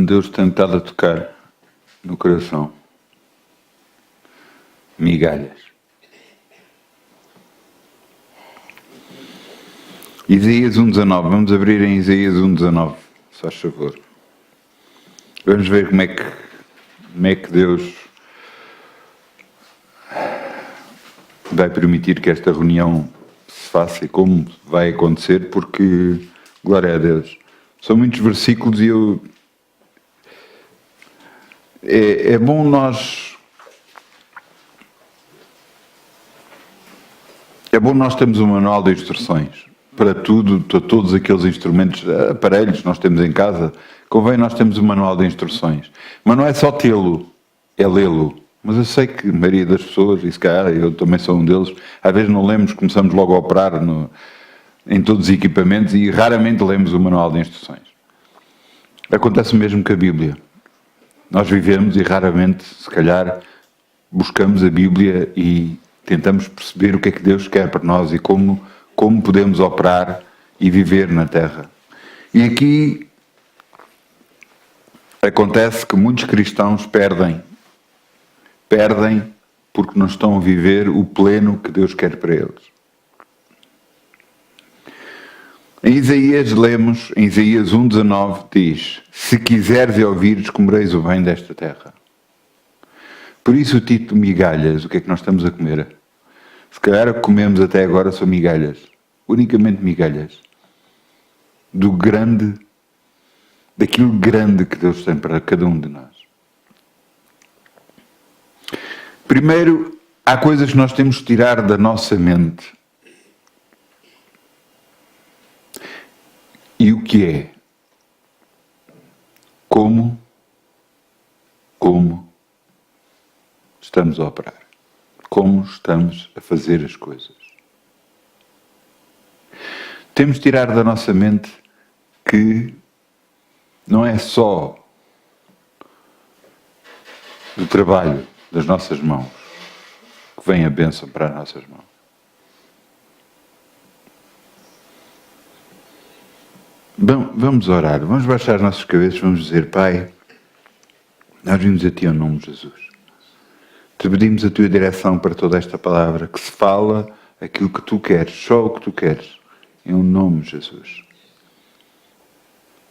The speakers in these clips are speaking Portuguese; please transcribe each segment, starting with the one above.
Deus tem estado a tocar no coração. Migalhas. Isaías 1,19. Vamos abrir em Isaías 1,19, se faz favor. Vamos ver como é que Deus vai permitir que esta reunião se faça e como vai acontecer, porque, glória a Deus, são muitos versículos e é bom nós termos um manual de instruções para tudo, para todos aqueles instrumentos, aparelhos que nós temos em casa. Convém nós termos um manual de instruções, mas não é só tê-lo, é lê-lo. Mas eu sei que a maioria das pessoas, e se calhar eu também sou um deles, às vezes não lemos, começamos logo a operar em todos os equipamentos e raramente lemos o manual de instruções. Acontece o mesmo com a Bíblia. Nós vivemos e raramente, se calhar, buscamos a Bíblia e tentamos perceber o que é que Deus quer para nós e como podemos operar e viver na Terra. E aqui acontece que muitos cristãos perdem porque não estão a viver o pleno que Deus quer para eles. Em Isaías lemos, em Isaías 1,19 diz: se quiseres e ouvires, comereis o bem desta terra. Por isso o título migalhas, o que é que nós estamos a comer? Se calhar o que comemos até agora são migalhas, unicamente migalhas, daquilo grande que Deus tem para cada um de nós. Primeiro, há coisas que nós temos que tirar da nossa mente. E o que é? Como estamos a operar? Como estamos a fazer as coisas? Temos de tirar da nossa mente que não é só do trabalho das nossas mãos que vem a bênção para as nossas mãos. Vamos orar, vamos baixar as nossas cabeças, vamos dizer: Pai, nós vimos a Ti em nome de Jesus. Te pedimos a Tua direção para toda esta palavra, que se fala aquilo que Tu queres, só o que Tu queres, em nome de Jesus.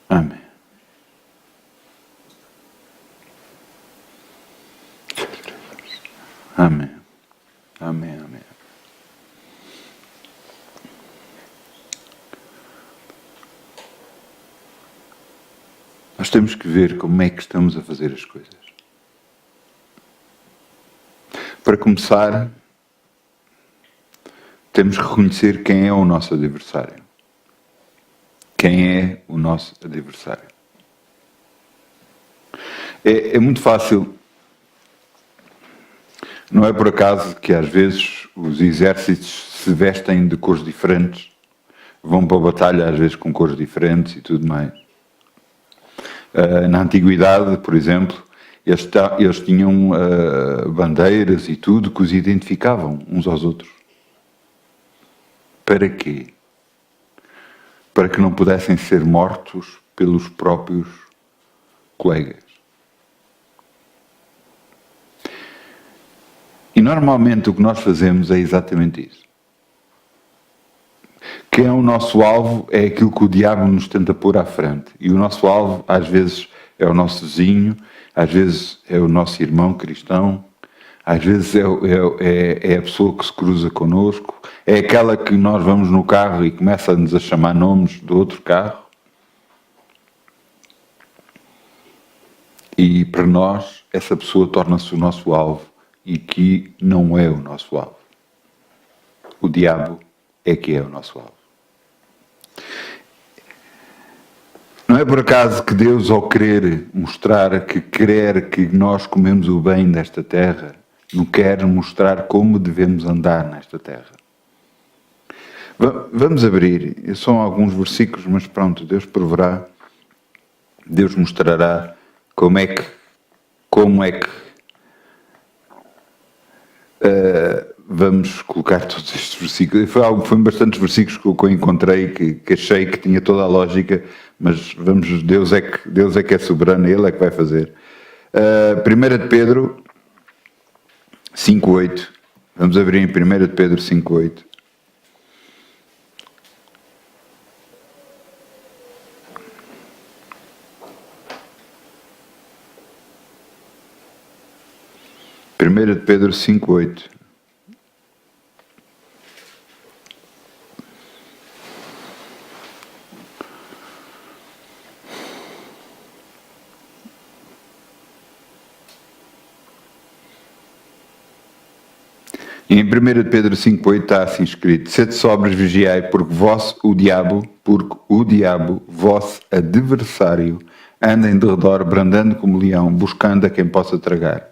Amém. Amém. Amém, amém. Nós temos que ver como é que estamos a fazer as coisas. Para começar, temos que reconhecer quem é o nosso adversário. Quem é o nosso adversário? É muito fácil. Não é por acaso que às vezes os exércitos se vestem de cores diferentes, vão para a batalha às vezes com cores diferentes e tudo mais. Na antiguidade, por exemplo, eles tinham bandeiras e tudo que os identificavam uns aos outros. Para quê? Para que não pudessem ser mortos pelos próprios colegas. E normalmente o que nós fazemos é exatamente isso. Quem é o nosso alvo é aquilo que o diabo nos tenta pôr à frente. E o nosso alvo, às vezes, é o nosso vizinho, às vezes é o nosso irmão cristão, às vezes é a pessoa que se cruza connosco, é aquela que nós vamos no carro e começa-nos a chamar nomes do outro carro. E para nós, essa pessoa torna-se o nosso alvo e que não é o nosso alvo. O diabo é que é o nosso alvo. Não é por acaso que Deus, ao querer mostrar que quer que nós comemos o bem desta terra, não quer mostrar como devemos andar nesta terra. Vamos abrir, são alguns versículos, mas pronto, Deus proverá, Deus mostrará como é que vamos colocar todos estes versículos. Foi bastantes versículos que eu encontrei que achei que tinha toda a lógica, mas Deus é que é soberano, Ele é que vai fazer. 1 de Pedro 5:8. Vamos abrir em 1 de Pedro 5:8. Primeira de Pedro 5:8. E em 1 de Pedro 5:8 está assim escrito: sede sóbrios, vigiai, porque o diabo, vosso adversário, anda em derredor, brandando como leão, buscando a quem possa tragar.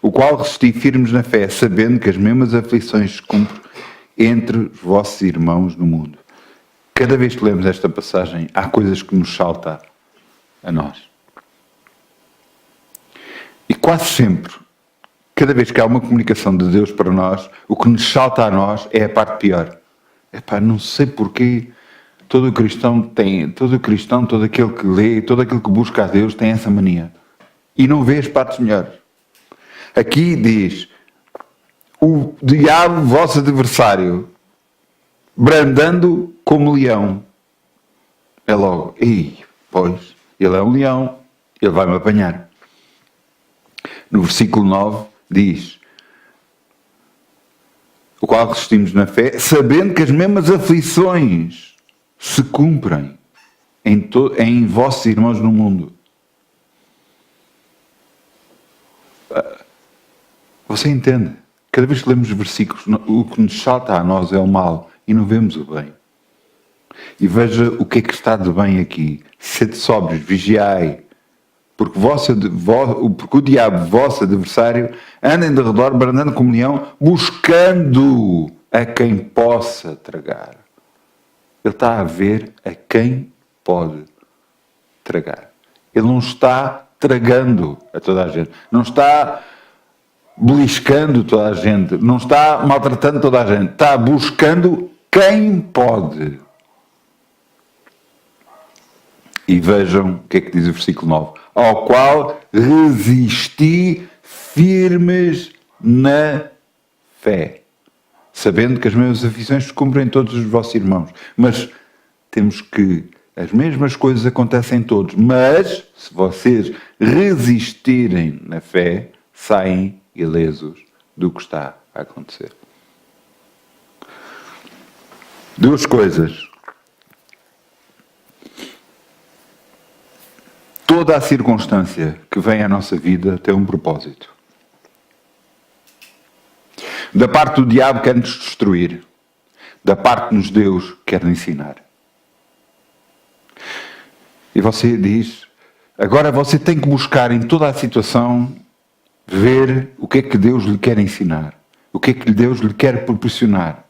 O qual resisti firmes na fé, sabendo que as mesmas aflições se cumprem entre os vossos irmãos no mundo. Cada vez que lemos esta passagem, há coisas que nos saltam a nós. E quase sempre, cada vez que há uma comunicação de Deus para nós, o que nos salta a nós é a parte pior. Não sei porquê todo cristão, todo aquele que lê, todo aquele que busca a Deus tem essa mania. E não vê as partes melhores. Aqui diz: o diabo, vosso adversário, brandando como leão. É logo, pois, ele é um leão, ele vai me apanhar. No versículo 9 diz: o qual resistimos na fé, sabendo que as mesmas aflições se cumprem em vossos irmãos no mundo. Você entende? Cada vez que lemos os versículos, o que nos salta a nós é o mal e não vemos o bem. E veja o que é que está de bem aqui. Sede sóbrios, vigiai, porque o diabo, vosso adversário, anda em derredor, brandando como leão, buscando a quem possa tragar. Ele está a ver a quem pode tragar. Ele não está tragando a toda a gente. Não está beliscando toda a gente. Não está maltratando toda a gente. Está buscando quem pode. E vejam o que é que diz o versículo 9. Ao qual resisti firmes na fé, sabendo que as mesmas aflições se cumprem em todos os vossos irmãos. Mas temos que as mesmas coisas acontecem em todos. Mas se vocês resistirem na fé, saem ilesos do que está a acontecer. Duas coisas. Toda a circunstância que vem à nossa vida tem um propósito. Da parte do diabo quer-nos destruir. Da parte de Deus quer nos ensinar. E você diz, agora você tem que buscar em toda a situação, ver o que é que Deus lhe quer ensinar. O que é que Deus lhe quer proporcionar.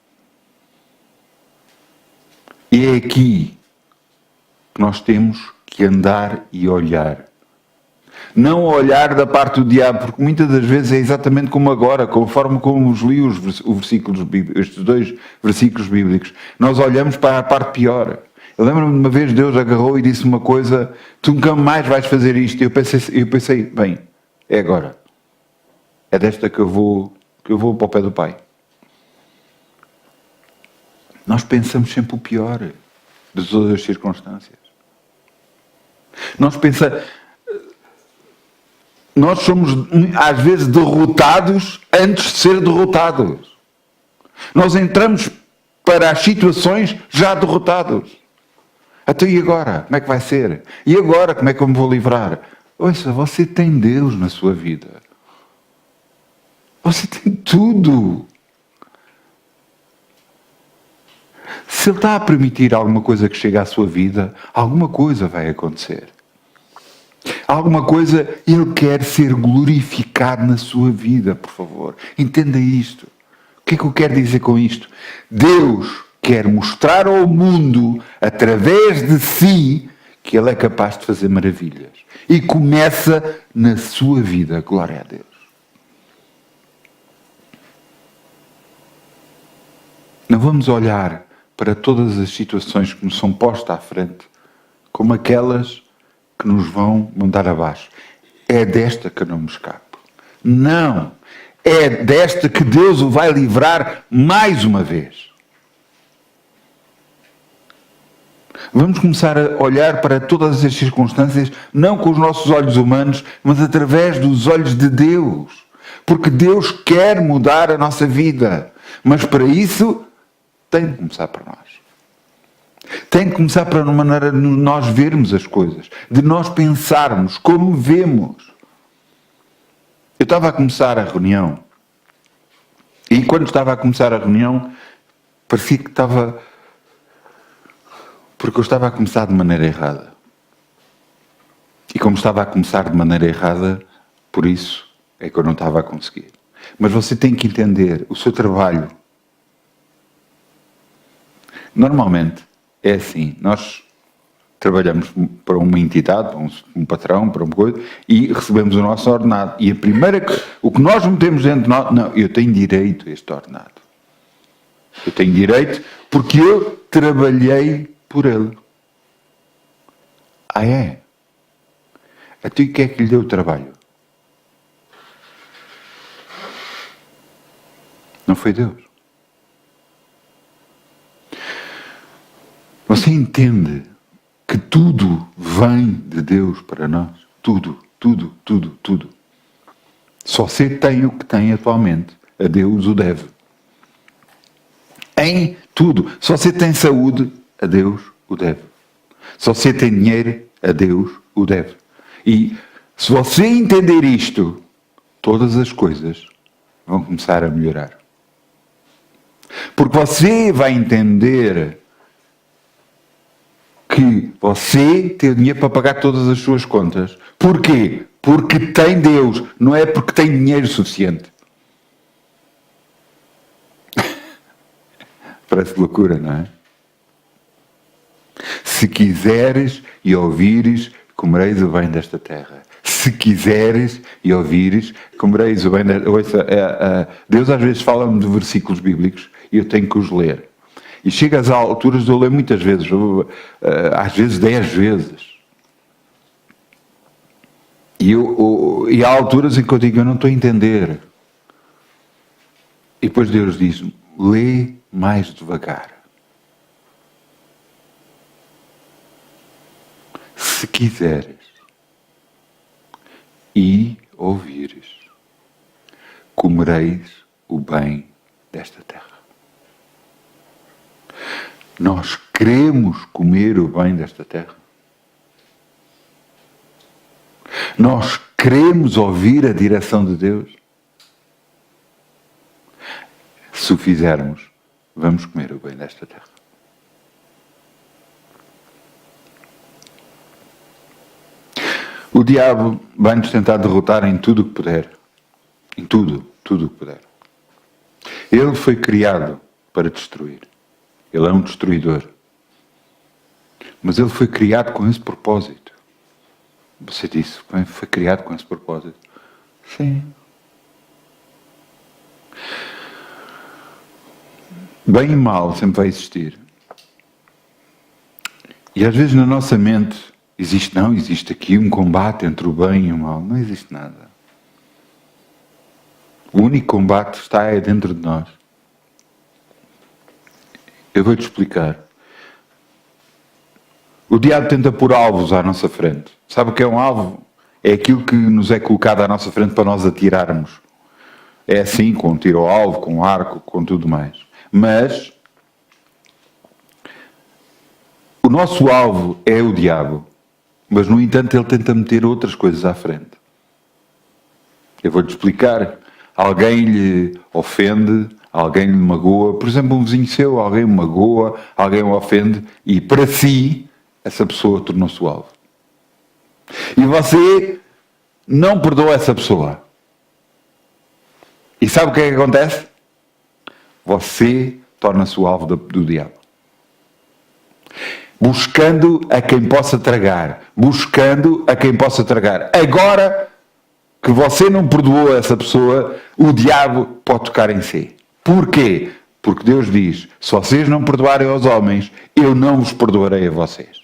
E é aqui que nós temos que andar e olhar. Não olhar da parte do diabo, porque muitas das vezes é exatamente como agora, conforme como os li estes dois versículos bíblicos. Nós olhamos para a parte pior. Eu lembro-me de uma vez Deus agarrou e disse uma coisa: tu nunca mais vais fazer isto. E eu pensei, bem, é agora. É desta que eu vou para o pé do Pai. Nós pensamos sempre o pior de todas as circunstâncias. Nós somos às vezes derrotados antes de ser derrotados. Nós entramos para as situações já derrotados. Até e agora? Como é que vai ser? E agora? Como é que eu me vou livrar? Ouça, você tem Deus na sua vida. Você tem tudo. Se Ele está a permitir alguma coisa que chegue à sua vida, alguma coisa vai acontecer. Alguma coisa Ele quer ser glorificado na sua vida, por favor. Entenda isto. O que é que eu quero dizer com isto? Deus quer mostrar ao mundo, através de si, que Ele é capaz de fazer maravilhas. E começa na sua vida. Glória a Deus. Não vamos olhar para todas as situações que nos são postas à frente como aquelas que nos vão mandar abaixo. É desta que eu não me escapo. Não! É desta que Deus o vai livrar mais uma vez. Vamos começar a olhar para todas as circunstâncias, não com os nossos olhos humanos, mas através dos olhos de Deus. Porque Deus quer mudar a nossa vida. Mas para isso, tem de começar por nós. Tem de começar para uma maneira de nós vermos as coisas, de nós pensarmos como vemos. Eu estava a começar a reunião, e quando estava a começar a reunião, parecia que estava... Porque eu estava a começar de maneira errada. E como estava a começar de maneira errada, por isso é que eu não estava a conseguir. Mas você tem que entender o seu trabalho. Normalmente é assim, nós trabalhamos para uma entidade, para um patrão, para uma coisa, e recebemos o nosso ordenado. E a primeira o que nós metemos dentro de nós, não, eu tenho direito a este ordenado. Eu tenho direito porque eu trabalhei por ele. Ah, é? A ti que é que lhe deu o trabalho? Não foi Deus. Você entende que tudo vem de Deus para nós? Tudo, tudo, tudo, tudo. Só você tem o que tem atualmente. A Deus o deve. Em tudo. Se você tem saúde, a Deus o deve. Se você tem dinheiro, a Deus o deve. E se você entender isto, todas as coisas vão começar a melhorar. Porque você vai entender que você tem dinheiro para pagar todas as suas contas. Porquê? Porque tem Deus, não é porque tem dinheiro suficiente. Parece loucura, não é? Se quiseres e ouvires, comereis o bem desta terra. Se quiseres e ouvires, comereis o bem desta terra. Deus às vezes fala-me de versículos bíblicos e eu tenho que os ler. E chega às alturas de eu ler muitas vezes, às vezes 10 vezes. E há alturas em que eu digo, eu não estou a entender. E depois Deus diz, lê mais devagar. Se quiseres e ouvires, comereis o bem desta terra. Nós queremos comer o bem desta terra. Nós queremos ouvir a direção de Deus. Se o fizermos, vamos comer o bem desta terra. O diabo vai-nos tentar derrotar em tudo o que puder. Em tudo, tudo o que puder. Ele foi criado para destruir. Ele é um destruidor. Mas ele foi criado com esse propósito. Você disse, foi criado com esse propósito. Sim. Bem e mal sempre vai existir. E às vezes na nossa mente existe aqui um combate entre o bem e o mal. Não existe nada. O único combate está aí dentro de nós. Eu vou-te explicar. O diabo tenta pôr alvos à nossa frente. Sabe o que é um alvo? É aquilo que nos é colocado à nossa frente para nós atirarmos. É assim, com tiro ao alvo, com arco, com tudo mais. Mas o nosso alvo é o diabo. Mas, no entanto, ele tenta meter outras coisas à frente. Eu vou-te explicar. Alguém lhe ofende, alguém lhe magoa. Por exemplo, um vizinho seu, alguém o magoa, alguém o ofende. E, para si, essa pessoa tornou-se o alvo. E você não perdoa essa pessoa. E sabe o que é que acontece? Você torna-se o alvo do diabo. Buscando a quem possa tragar. Buscando a quem possa tragar. Agora que você não perdoou essa pessoa, o diabo pode tocar em si. Porquê? Porque Deus diz, se vocês não perdoarem aos homens, eu não vos perdoarei a vocês.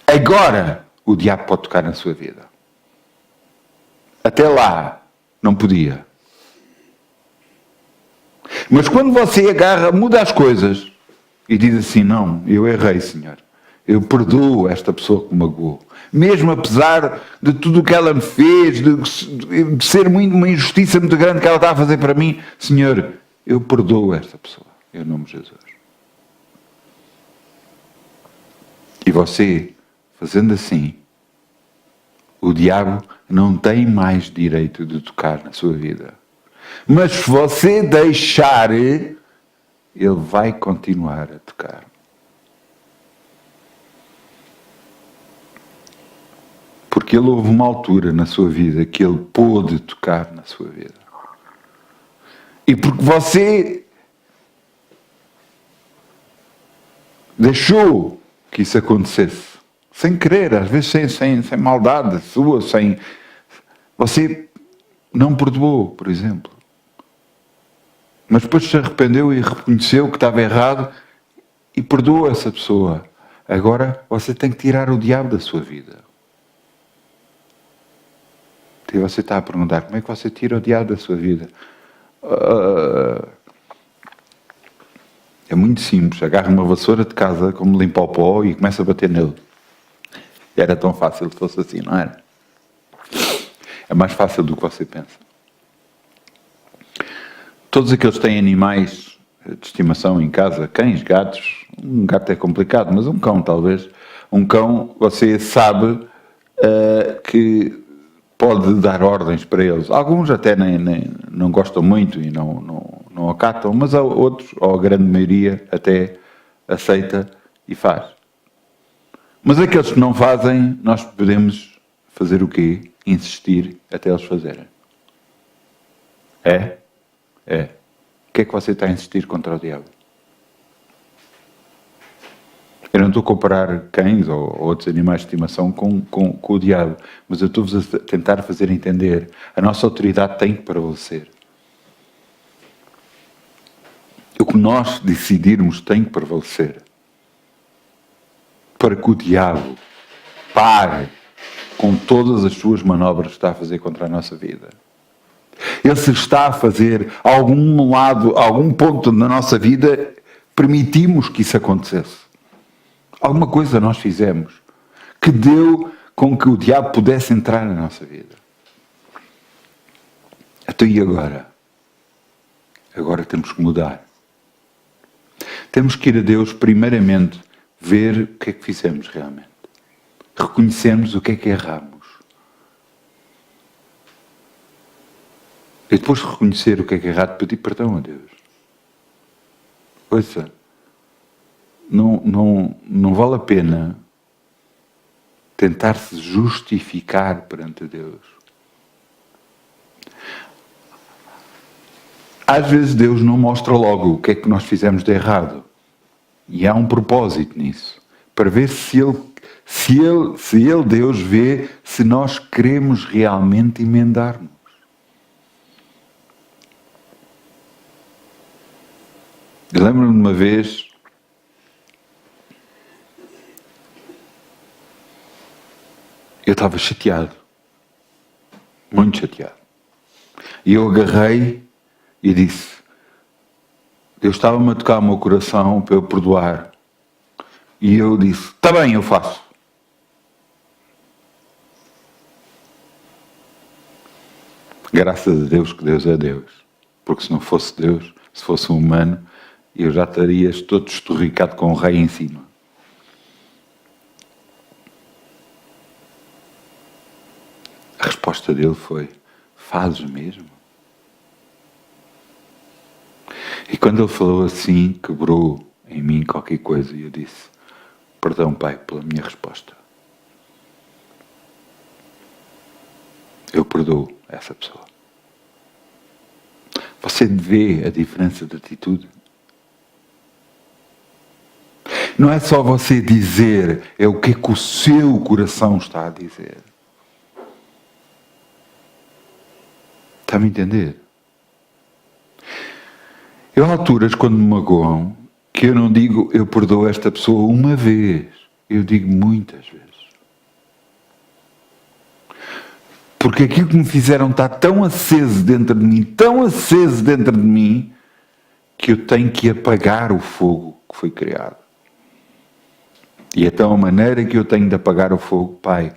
Agora, o diabo pode tocar na sua vida. Até lá, não podia. Mas quando você agarra, muda as coisas e diz assim, não, eu errei, Senhor. Eu perdoo esta pessoa que me magoou. Mesmo apesar de tudo o que ela me fez, de ser uma injustiça muito grande que ela está a fazer para mim, Senhor, eu perdoo esta pessoa, em nome de Jesus. E você, fazendo assim, o diabo não tem mais direito de tocar na sua vida. Mas se você deixar, ele vai continuar a tocar. Porque ele houve uma altura na sua vida que ele pôde tocar na sua vida. E porque você deixou que isso acontecesse, sem querer, às vezes sem maldade sua, você não perdoou, por exemplo. Mas depois se arrependeu e reconheceu que estava errado e perdoou essa pessoa. Agora você tem que tirar o diabo da sua vida. E você está a perguntar, como é que você tira o diabo da sua vida? É muito simples, agarra uma vassoura de casa, como limpa o pó, e começa a bater nele. Era tão fácil se fosse assim, não era? É mais fácil do que você pensa. Todos aqueles que têm animais de estimação em casa, cães, gatos, um gato é complicado, mas um cão talvez. Um cão, você sabe que pode dar ordens para eles. Alguns até nem não gostam muito e não acatam, mas há outros, ou a grande maioria, até aceita e faz. Mas aqueles que não fazem, nós podemos fazer o quê? Insistir até eles fazerem. É? O que é que você está a insistir contra o diabo? Eu não estou a comparar cães ou outros animais de estimação com o diabo, mas eu estou-vos a tentar fazer entender. A nossa autoridade tem que prevalecer. O que nós decidirmos tem que prevalecer. Para que o diabo pare com todas as suas manobras que está a fazer contra a nossa vida. Ele se está a fazer algum ponto na nossa vida, permitimos que isso acontecesse. Alguma coisa nós fizemos que deu com que o diabo pudesse entrar na nossa vida. Então e agora? Agora temos que mudar. Temos que ir a Deus primeiramente ver o que é que fizemos realmente. Reconhecermos o que é que erramos. E depois de reconhecer o que é errado, pedir perdão a Deus. Ouça, não vale a pena tentar se justificar perante Deus. Às vezes Deus não mostra logo o que é que nós fizemos de errado. E há um propósito nisso. Para ver se Ele, Deus, vê se nós queremos realmente emendar-nos. Eu lembro-me de uma vez, eu estava chateado, muito chateado. E eu agarrei e disse, Deus estava-me a tocar o meu coração para eu perdoar. E eu disse, está bem, eu faço. Graças a Deus que Deus é Deus. Porque se não fosse Deus, se fosse um humano, eu já estaria todo esturricado com o rei em cima. A resposta dele foi, fazes mesmo? E quando ele falou assim, quebrou em mim qualquer coisa e eu disse, perdão, Pai, pela minha resposta. Eu perdoo essa pessoa. Você vê a diferença de atitude? Não é só você dizer, é o que o seu coração está a dizer. Está-me a entender? Eu há alturas quando me magoam que eu não digo eu perdoo esta pessoa uma vez, eu digo muitas vezes. Porque aquilo que me fizeram está tão aceso dentro de mim, tão aceso dentro de mim, que eu tenho que apagar o fogo que foi criado. E então a maneira que eu tenho de apagar o fogo, Pai,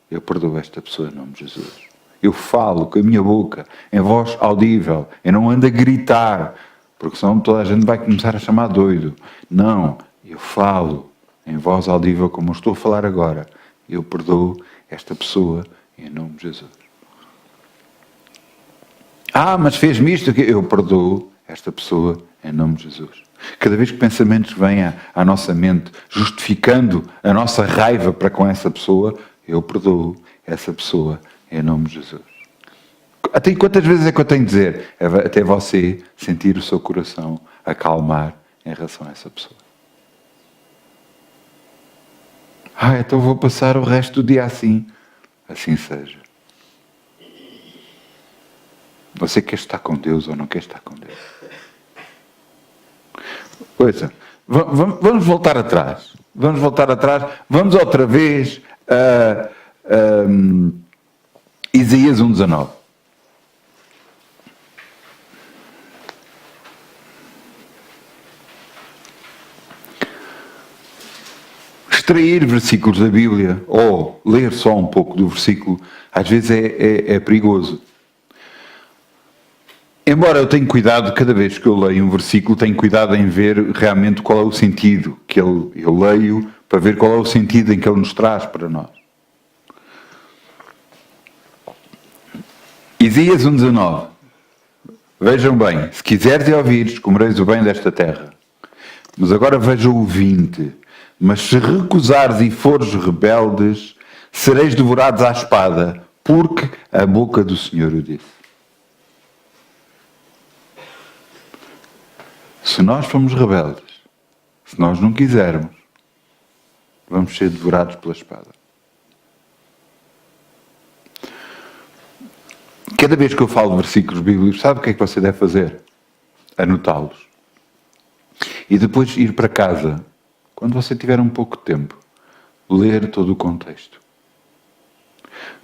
eu perdoo esta pessoa em nome de Jesus. Eu falo com a minha boca, em voz audível, eu não ando a gritar, porque senão toda a gente vai começar a chamar doido. Não, eu falo em voz audível como eu estou a falar agora. Eu perdoo esta pessoa em nome de Jesus. Mas fez-me isto aqui. Eu perdoo esta pessoa em nome de Jesus. Cada vez que pensamentos vêm à nossa mente, justificando a nossa raiva para com essa pessoa, eu perdoo essa pessoa em nome de Jesus. Até quantas vezes é que eu tenho de dizer? Até você sentir o seu coração acalmar em relação a essa pessoa. Então vou passar o resto do dia assim. Assim seja. Você quer estar com Deus ou não quer estar com Deus? Ouça, vamos voltar atrás. Vamos voltar atrás. Vamos outra vez a Isaías 1:19. Extrair versículos da Bíblia ou ler só um pouco do versículo, às vezes é perigoso. Embora eu tenha cuidado, cada vez que eu leio um versículo, tenho cuidado em ver realmente qual é o sentido que eu leio, para ver qual é o sentido em que ele nos traz para nós. Isaías 1:19. Vejam bem, se quiseres e ouvires, comereis o bem desta terra. Mas agora vejam o 20. Mas se recusares e fores rebeldes, sereis devorados à espada, porque a boca do Senhor o disse. Se nós formos rebeldes, se nós não quisermos, vamos ser devorados pela espada. Cada vez que eu falo de versículos bíblicos, sabe o que é que você deve fazer? Anotá-los. E depois ir para casa, quando você tiver um pouco de tempo, ler todo o contexto.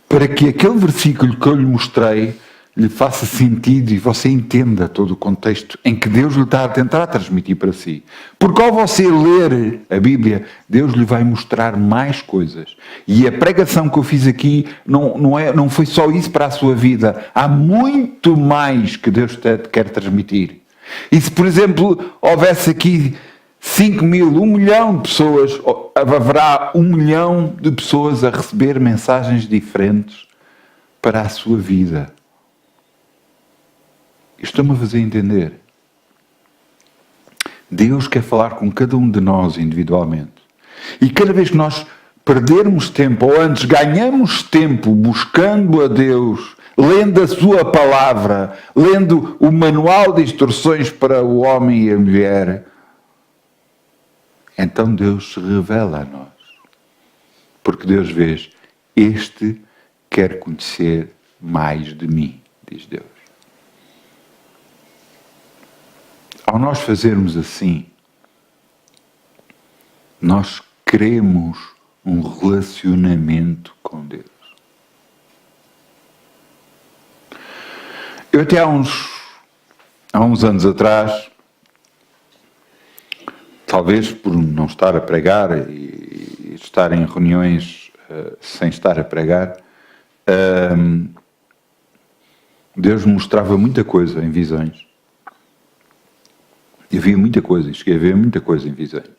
Para que aquele versículo que eu lhe mostrei lhe faça sentido e você entenda todo o contexto em que Deus lhe está a tentar transmitir para si. Porque ao você ler a Bíblia, Deus lhe vai mostrar mais coisas. E a pregação que eu fiz aqui não foi só isso para a sua vida. Há muito mais que Deus quer transmitir. E se, por exemplo, houvesse aqui 5.000, 1 milhão de pessoas, haverá 1 milhão de pessoas a receber mensagens diferentes para a sua vida. Estou-me a fazer entender. Deus quer falar com cada um de nós individualmente. E cada vez que nós perdermos tempo, ou antes ganhamos tempo buscando a Deus, lendo a sua palavra, lendo o manual de instruções para o homem e a mulher, então Deus se revela a nós. Porque Deus vê, este quer conhecer mais de mim, diz Deus. Ao nós fazermos assim, nós queremos um relacionamento com Deus. Eu até há uns anos atrás, talvez por não estar a pregar e estar em reuniões sem estar a pregar, Deus me mostrava muita coisa em visões. Eu via muita coisa, cheguei a ver muita coisa em visões.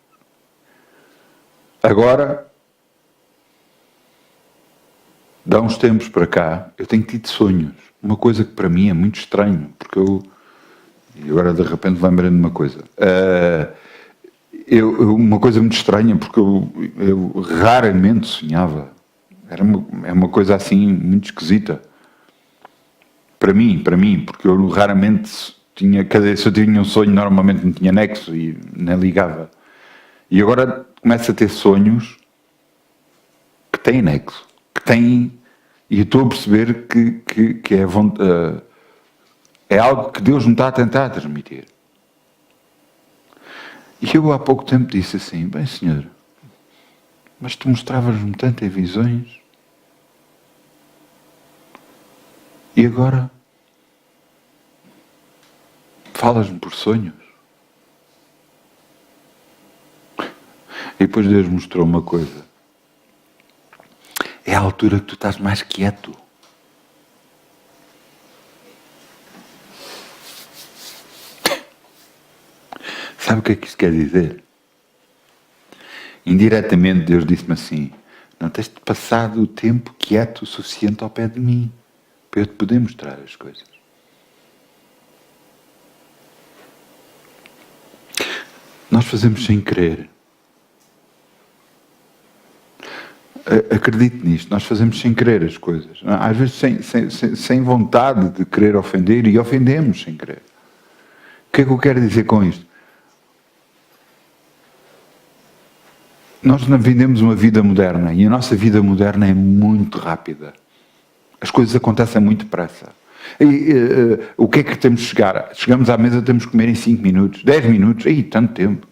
Agora, dá uns tempos para cá, eu tenho tido sonhos. Uma coisa que para mim é muito estranho, porque e agora de repente lembrei-me de uma coisa. Uma coisa muito estranha, porque eu raramente sonhava. É uma coisa assim muito esquisita. Para mim, porque eu raramente se eu tinha um sonho, normalmente não tinha nexo e nem ligava. E agora começo a ter sonhos que têm nexo, e estou a perceber que é algo que Deus me está a tentar transmitir. E eu há pouco tempo disse assim, bem Senhor, mas tu mostravas-me tantas visões e agora falas-me por sonhos. E depois Deus mostrou uma coisa. É a altura que tu estás mais quieto. Sabe o que é que isto quer dizer? Indiretamente Deus disse-me assim, não tens passado o tempo quieto o suficiente ao pé de mim para eu te poder mostrar as coisas. Nós fazemos sem querer. Acredite nisto, nós fazemos sem querer as coisas. Às vezes sem vontade de querer ofender e ofendemos sem querer. O que é que eu quero dizer com isto? Nós vivemos uma vida moderna e a nossa vida moderna é muito rápida. As coisas acontecem muito depressa. O que é que temos de chegar? Chegamos à mesa, temos de comer em 5 minutos, 10 minutos, tanto tempo.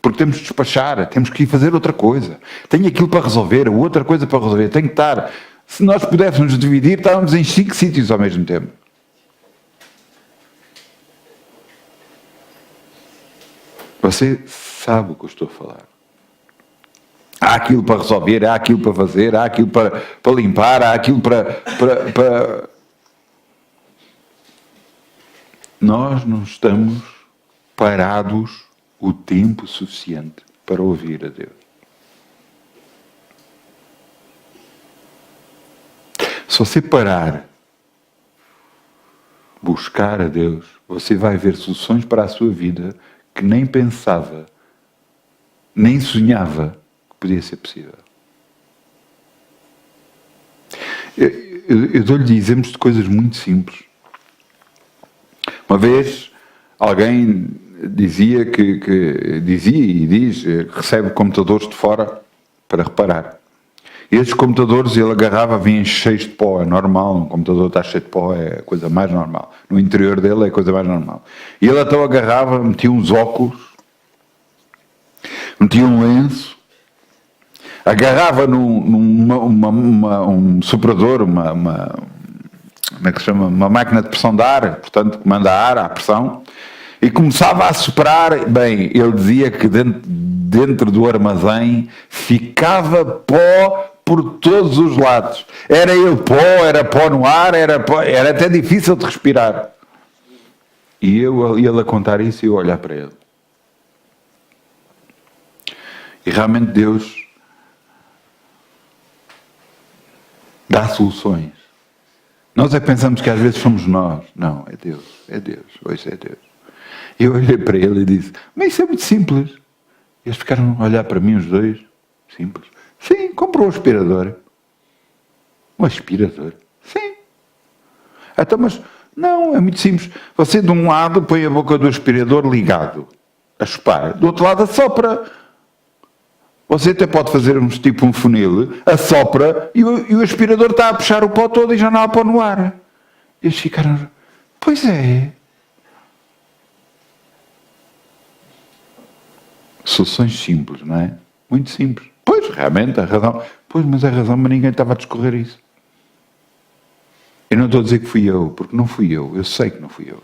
Porque temos de despachar, temos que ir fazer outra coisa. Tenho aquilo para resolver, outra coisa para resolver. Tenho que estar... Se nós pudéssemos dividir, estávamos em 5 sítios ao mesmo tempo. Você sabe o que eu estou a falar. Há aquilo para resolver, há aquilo para fazer, há aquilo para limpar, há aquilo para... Nós não estamos parados o tempo suficiente para ouvir a Deus. Se você parar, buscar a Deus, você vai ver soluções para a sua vida que nem pensava, nem sonhava que podia ser possível. Eu dou-lhe exemplos de coisas muito simples. Uma vez, alguém dizia que recebe computadores de fora para reparar. E esses computadores ele agarrava, vinham cheios de pó, é normal, um computador está cheio de pó, é a coisa mais normal. No interior dele é a coisa mais normal. E ele então agarrava, metia uns óculos, metia um lenço, agarrava um soprador, como é que se chama? Uma máquina de pressão de ar, portanto, que manda ar à pressão, e começava a soprar. Bem, ele dizia que dentro do armazém ficava pó por todos os lados. Era era pó no ar, era até difícil de respirar. E ele a contar isso e eu a olhar para ele. E realmente Deus dá soluções. Nós é que pensamos que às vezes somos nós. Não, é Deus, hoje é Deus. E eu olhei para ele e disse, mas isso é muito simples. E eles ficaram a olhar para mim os dois. Simples. Sim, comprou um aspirador. Um aspirador? Sim. Então, mas, não, é muito simples. Você de um lado põe a boca do aspirador ligado, a chupar. Do outro lado assopra. Você até pode fazer tipo um funil, assopra e o aspirador está a puxar o pó todo e já não há pó no ar. E eles ficaram, pois é. Soluções simples, não é? Muito simples. Pois, realmente, a razão. Pois, mas a razão, mas ninguém estava a discorrer isso. Eu não estou a dizer que fui eu, porque não fui eu sei que não fui eu.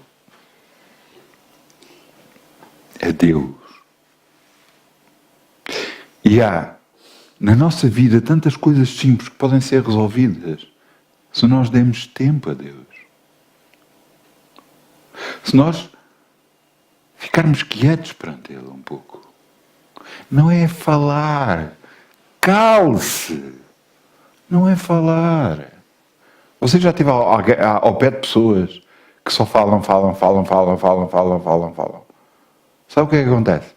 É Deus. E há, na nossa vida, tantas coisas simples que podem ser resolvidas se nós demos tempo a Deus. Se nós ficarmos quietos perante Ele um pouco. Não é falar. Cale-se. Não é falar. Você já esteve ao pé de pessoas que só falam. Sabe o que é que acontece?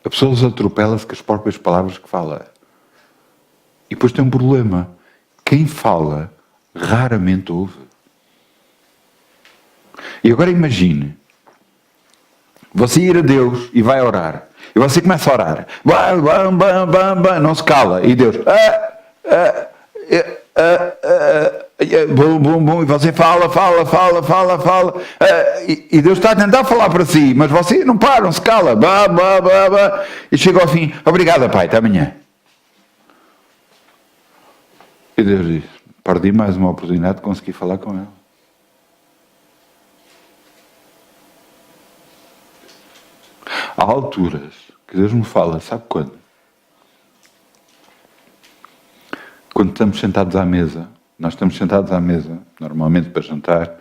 A pessoa atropela-se com as próprias palavras que fala. E depois tem um problema. Quem fala raramente ouve. E agora imagine você ir a Deus e vai orar. E você começa a orar. Não se cala. E Deus... Bom, bom, bom, e você fala. E Deus está a tentar falar para si, mas você não para, não se cala. E chega ao fim. Obrigado, pai, até amanhã. E Deus diz, perdi mais uma oportunidade de conseguir falar com ele. Há alturas que Deus me fala, sabe quando? Quando estamos sentados à mesa, nós estamos sentados à mesa, normalmente para jantar,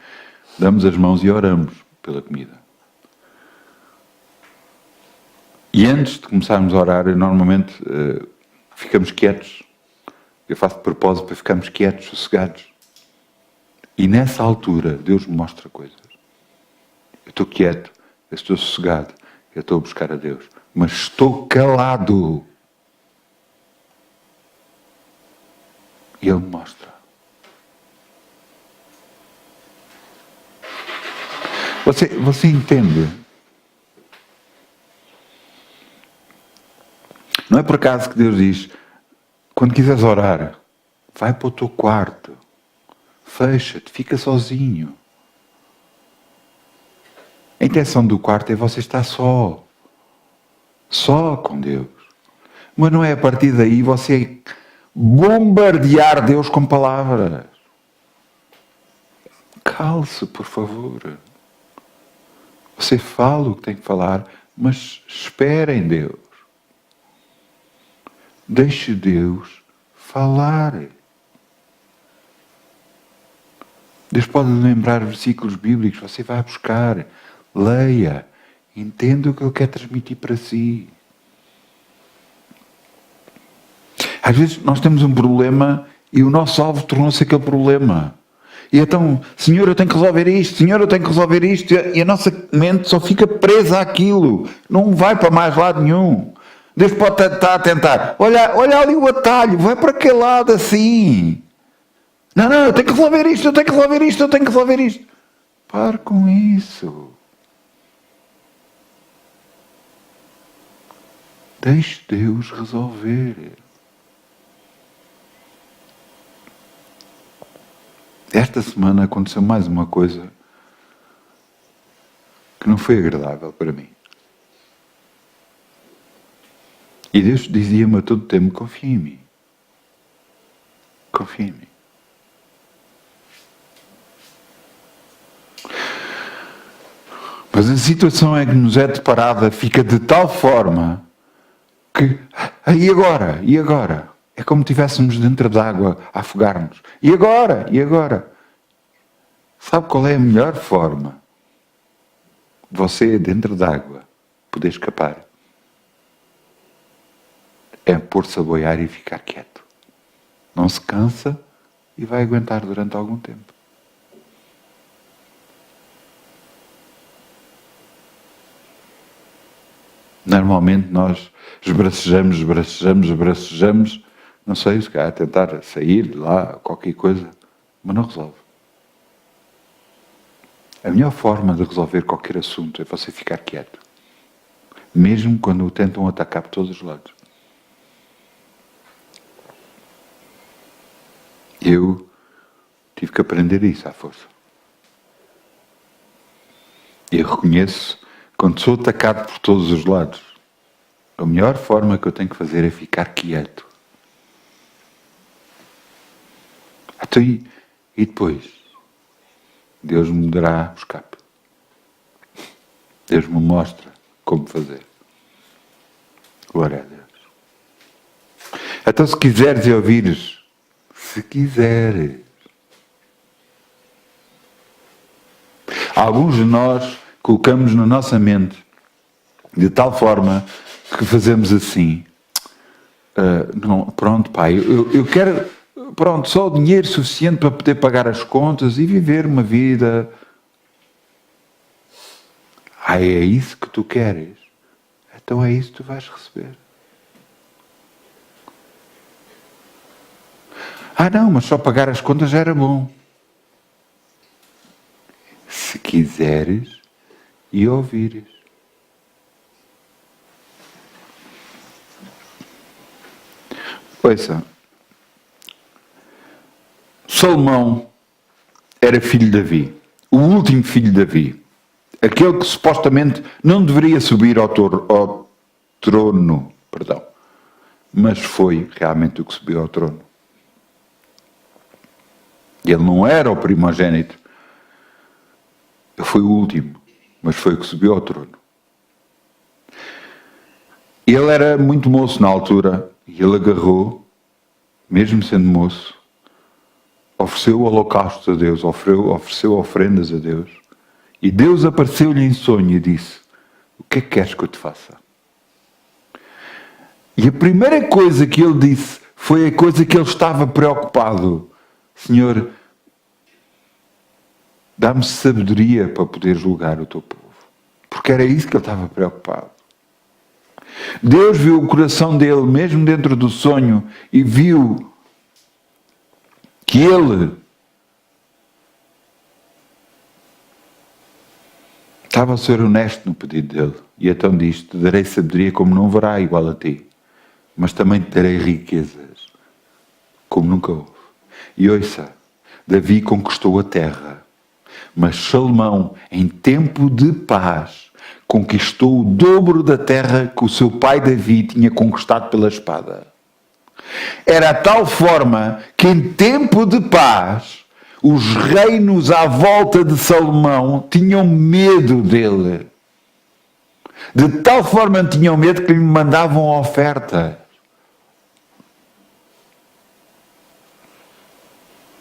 damos as mãos e oramos pela comida. E antes de começarmos a orar, normalmente ficamos quietos. Eu faço de propósito para ficarmos quietos, sossegados. E nessa altura, Deus me mostra coisas. Eu estou quieto, eu estou sossegado, eu estou a buscar a Deus. Mas estou calado. E Ele me mostra. Você entende? Não é por acaso que Deus diz, quando quiseres orar, vai para o teu quarto, fecha-te, fica sozinho. A intenção do quarto é você estar só com Deus. Mas não é a partir daí você bombardear Deus com palavras. Cale-se, por favor. Você fala o que tem que falar, mas espera em Deus. Deixe Deus falar. Deus pode lembrar versículos bíblicos, você vai buscar, leia, entenda o que Ele quer transmitir para si. Às vezes nós temos um problema e o nosso alvo tornou-se aquele problema. E então, Senhor, eu tenho que resolver isto, Senhor, eu tenho que resolver isto, e a nossa mente só fica presa àquilo, não vai para mais lado nenhum. Deus pode estar a tentar, olha ali o atalho, vai para aquele lado assim. Não, eu tenho que resolver isto, eu tenho que resolver isto. Pare com isso. Deixe Deus resolver. Esta semana aconteceu mais uma coisa que não foi agradável para mim. E Deus dizia-me a todo tempo, confia em mim. Confia em mim. Mas a situação é que nos é deparada, fica de tal forma que, e agora? É como se estivéssemos dentro d'água a afogar-nos. E agora? Sabe qual é a melhor forma de você, dentro d'água, poder escapar? É pôr-se a boiar e ficar quieto. Não se cansa e vai aguentar durante algum tempo. Normalmente nós esbracejamos, não sei, se calhar tentar sair de lá, qualquer coisa, mas não resolve. A melhor forma de resolver qualquer assunto é você ficar quieto. Mesmo quando o tentam atacar por todos os lados. Eu tive que aprender isso à força. Eu reconheço, quando sou atacado por todos os lados, a melhor forma que eu tenho que fazer é ficar quieto. Então, e depois? Deus me dará o escape. Deus me mostra como fazer. Glória a Deus. Então, se quiseres e ouvires, se quiseres. Alguns de nós colocamos na nossa mente de tal forma que fazemos assim. Não, pronto, pai, eu quero só o dinheiro suficiente para poder pagar as contas e viver uma vida. É isso que tu queres? Então é isso que tu vais receber. Não, mas só pagar as contas já era bom. Se quiseres e ouvires. Ouça, Salomão era filho de Davi, o último filho de Davi, aquele que supostamente não deveria subir ao trono, mas foi realmente o que subiu ao trono. Ele não era o primogênito, ele foi o último, mas foi o que subiu ao trono. Ele era muito moço na altura, e ele agarrou, mesmo sendo moço, ofereceu holocaustos a Deus, ofereceu ofrendas a Deus, e Deus apareceu-lhe em sonho e disse: o que é que queres que eu te faça? E a primeira coisa que ele disse foi a coisa que ele estava preocupado: Senhor, dá-me sabedoria para poder julgar o teu povo. Porque era isso que ele estava preocupado. Deus viu o coração dele, mesmo dentro do sonho, e viu que ele estava a ser honesto no pedido dele. E então diz: te darei sabedoria como não haverá igual a ti, mas também te darei riquezas como nunca houve. E ouça, Davi conquistou a terra, mas Salomão, em tempo de paz, conquistou o dobro da terra que o seu pai Davi tinha conquistado pela espada. Era a tal forma que em tempo de paz, os reinos à volta de Salomão tinham medo dele. De tal forma tinham medo que lhe mandavam ofertas.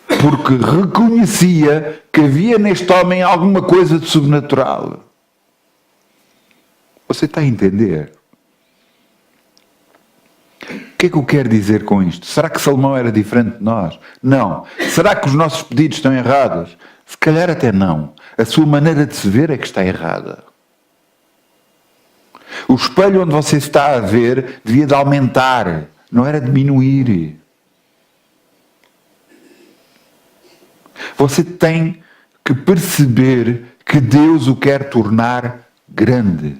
Porque reconhecia que havia neste homem alguma coisa de sobrenatural. Você está a entender? O que é que eu quero dizer com isto? Será que Salomão era diferente de nós? Não. Será que os nossos pedidos estão errados? Se calhar até não. A sua maneira de se ver é que está errada. O espelho onde você está a ver devia de aumentar, não era diminuir. Você tem que perceber que Deus o quer tornar grande.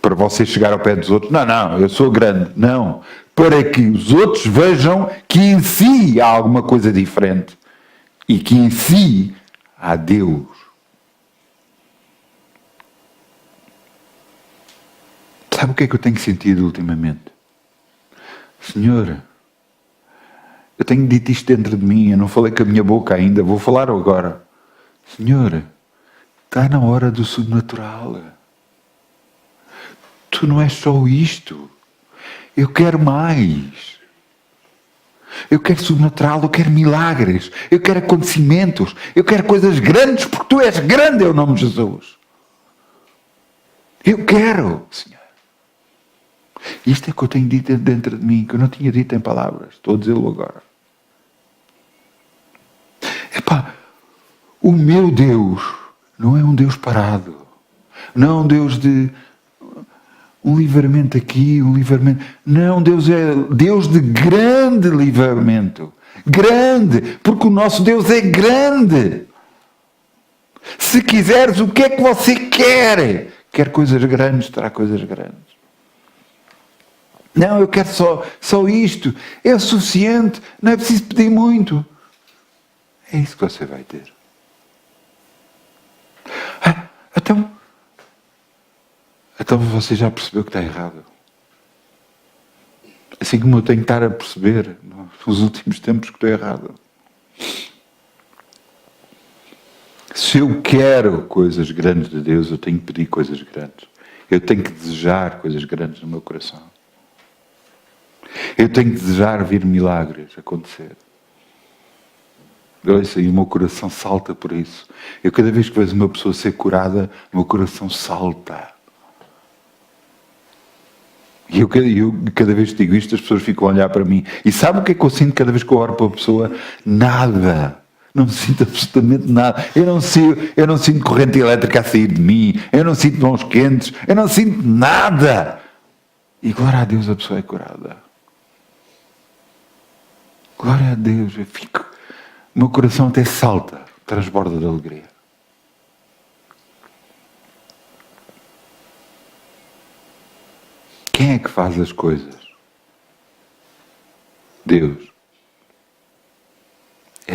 Para você chegar ao pé dos outros: não, eu sou grande. Não. Para que os outros vejam que em si há alguma coisa diferente. E que em si há Deus. Sabe o que é que eu tenho sentido ultimamente? Senhor, eu tenho dito isto dentro de mim, eu não falei com a minha boca ainda, vou falar agora. Senhor, está na hora do sobrenatural. Tu não és só isto. Eu quero mais. Eu quero sobrenatural, eu quero milagres, eu quero acontecimentos, eu quero coisas grandes, porque tu és grande, é o nome de Jesus. Eu quero, Senhor. Isto é que eu tenho dito dentro de mim, que eu não tinha dito em palavras. Estou a dizê-lo agora. Epá, o meu Deus não é um Deus parado. Não é um Deus de um livramento aqui, um livramento. Não, Deus é Deus de grande livramento. Grande, porque o nosso Deus é grande. Se quiseres, o que é que você quer? Quer coisas grandes, terá coisas grandes. Não, eu quero só isto. É o suficiente, não é preciso pedir muito. É isso que você vai ter. Então você já percebeu que está errado. Assim como eu tenho que estar a perceber nos últimos tempos que estou errado. Se eu quero coisas grandes de Deus, eu tenho que pedir coisas grandes. Eu tenho que desejar coisas grandes no meu coração. Eu tenho que desejar ver milagres acontecer. E o meu coração salta por isso. Eu cada vez que vejo uma pessoa ser curada, o meu coração salta. E eu cada vez que digo isto, as pessoas ficam a olhar para mim. E sabe o que é que eu sinto cada vez que eu oro para a pessoa? Nada. Não sinto absolutamente nada. Eu não sinto corrente elétrica a sair de mim. Eu não sinto mãos quentes. Eu não sinto nada. E glória a Deus, a pessoa é curada. Glória a Deus. O meu coração até salta, transborda de alegria. Quem é que faz as coisas? Deus.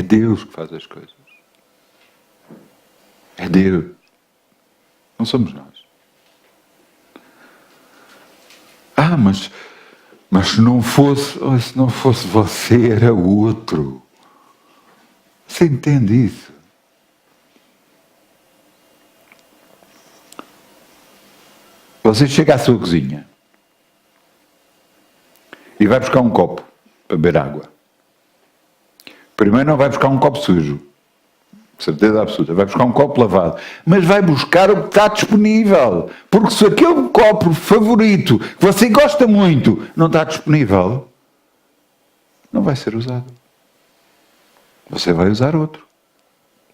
Deus que faz as coisas. É Deus. Não somos nós. Mas se não fosse você, era outro. Você entende isso? Você chega à sua cozinha e vai buscar um copo para beber água. Primeiro não vai buscar um copo sujo, certeza absoluta, vai buscar um copo lavado, mas vai buscar o que está disponível, porque se aquele copo favorito, que você gosta muito, não está disponível, não vai ser usado. Você vai usar outro,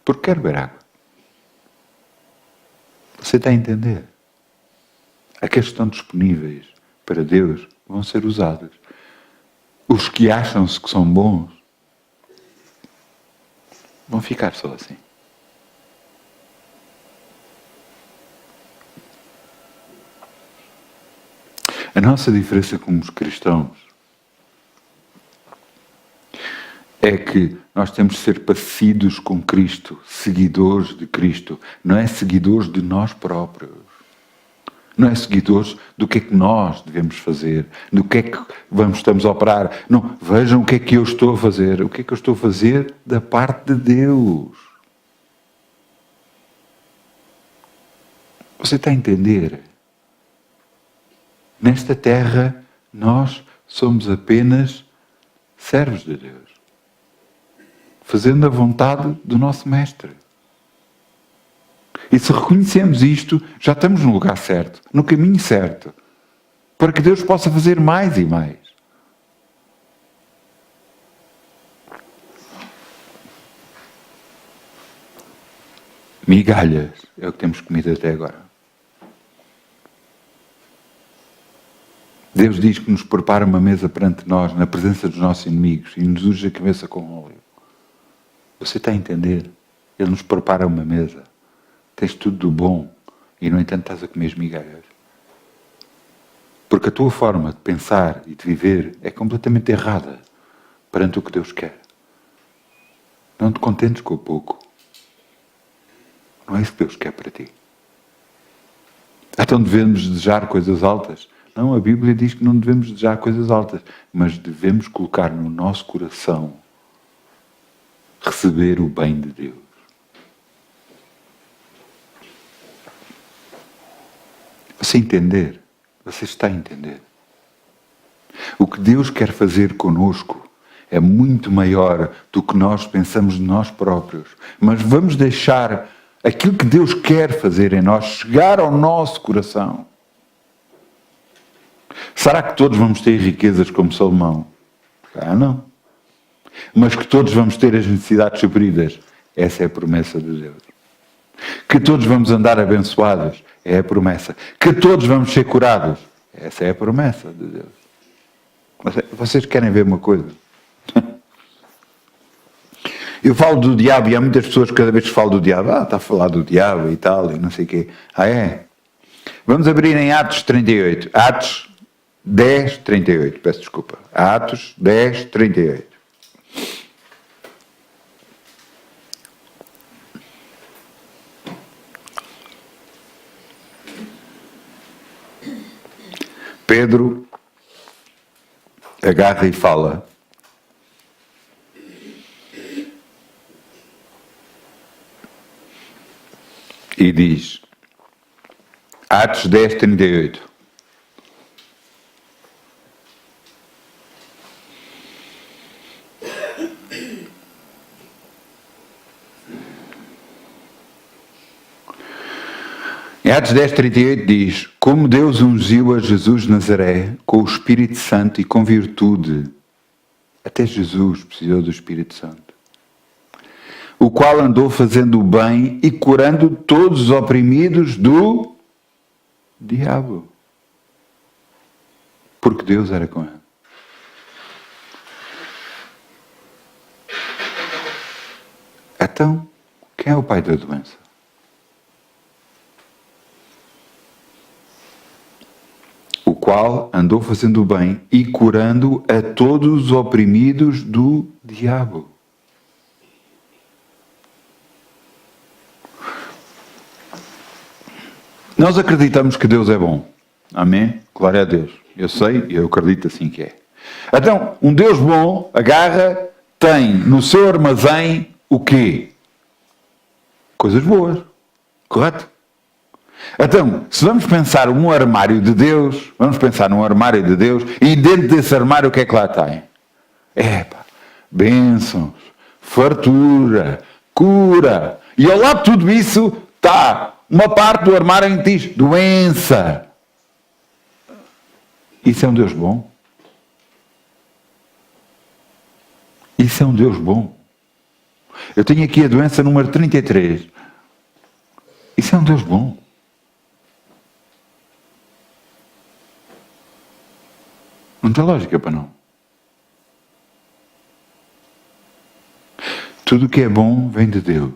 porque quer beber água. Você está a entender? Aqueles que estão disponíveis para Deus vão ser usados. Os que acham-se que são bons vão ficar só assim. A nossa diferença como os cristãos é que nós temos de ser parecidos com Cristo, seguidores de Cristo, não é seguidores de nós próprios. Não é seguidores do que é que nós devemos fazer, do que é que estamos a operar. Não, vejam o que é que eu estou a fazer. O que é que eu estou a fazer da parte de Deus. Você está a entender? Nesta terra, nós somos apenas servos de Deus. Fazendo a vontade do nosso Mestre. E se reconhecemos isto, já estamos no lugar certo, no caminho certo, para que Deus possa fazer mais e mais. Migalhas é o que temos comido até agora. Deus diz que nos prepara uma mesa perante nós, na presença dos nossos inimigos, e nos unge a cabeça com óleo. Você está a entender? Ele nos prepara uma mesa. Tens tudo do bom e, no entanto, estás a comer as migalhas. Porque a tua forma de pensar e de viver é completamente errada perante o que Deus quer. Não te contentes com o pouco. Não é isso que Deus quer para ti. Então devemos desejar coisas altas? Não, a Bíblia diz que não devemos desejar coisas altas, mas devemos colocar no nosso coração receber o bem de Deus. Você entender? Você está a entender? O que Deus quer fazer conosco é muito maior do que nós pensamos de nós próprios. Mas vamos deixar aquilo que Deus quer fazer em nós chegar ao nosso coração. Será que todos vamos ter riquezas como Salomão? Não. Mas que todos vamos ter as necessidades supridas? Essa é a promessa de Deus. Que todos vamos andar abençoados? É a promessa. Que todos vamos ser curados? Essa é a promessa de Deus. Vocês querem ver uma coisa? Eu falo do diabo e há muitas pessoas que cada vez que falo do diabo, está a falar do diabo e tal, e não sei o quê. É? Vamos abrir em Atos 38. Atos 10, 38. Peço desculpa. Atos 10, 38. Pedro agarra e fala. E diz, Atos 10, 38. Em Atos 10, 38 diz, como Deus ungiu a Jesus de Nazaré com o Espírito Santo e com virtude. Até Jesus precisou do Espírito Santo. O qual andou fazendo o bem e curando todos os oprimidos do diabo. Porque Deus era com ele. Então, quem é o pai da doença? O qual andou fazendo o bem e curando a todos os oprimidos do diabo. Nós acreditamos que Deus é bom. Amém? Glória a Deus. Eu sei e eu acredito assim que é. Então, um Deus bom agarra, tem no seu armazém o quê? Coisas boas. Correto? Então, se vamos pensar num armário de Deus, e dentro desse armário o que é que lá tem? Bênçãos, fartura, cura. E ao lado de tudo isso está uma parte do armário em que diz doença. Isso é um Deus bom? Isso é um Deus bom? Eu tenho aqui a doença número 33. Isso é um Deus bom? Não tem lógica para não. Tudo o que é bom vem de Deus.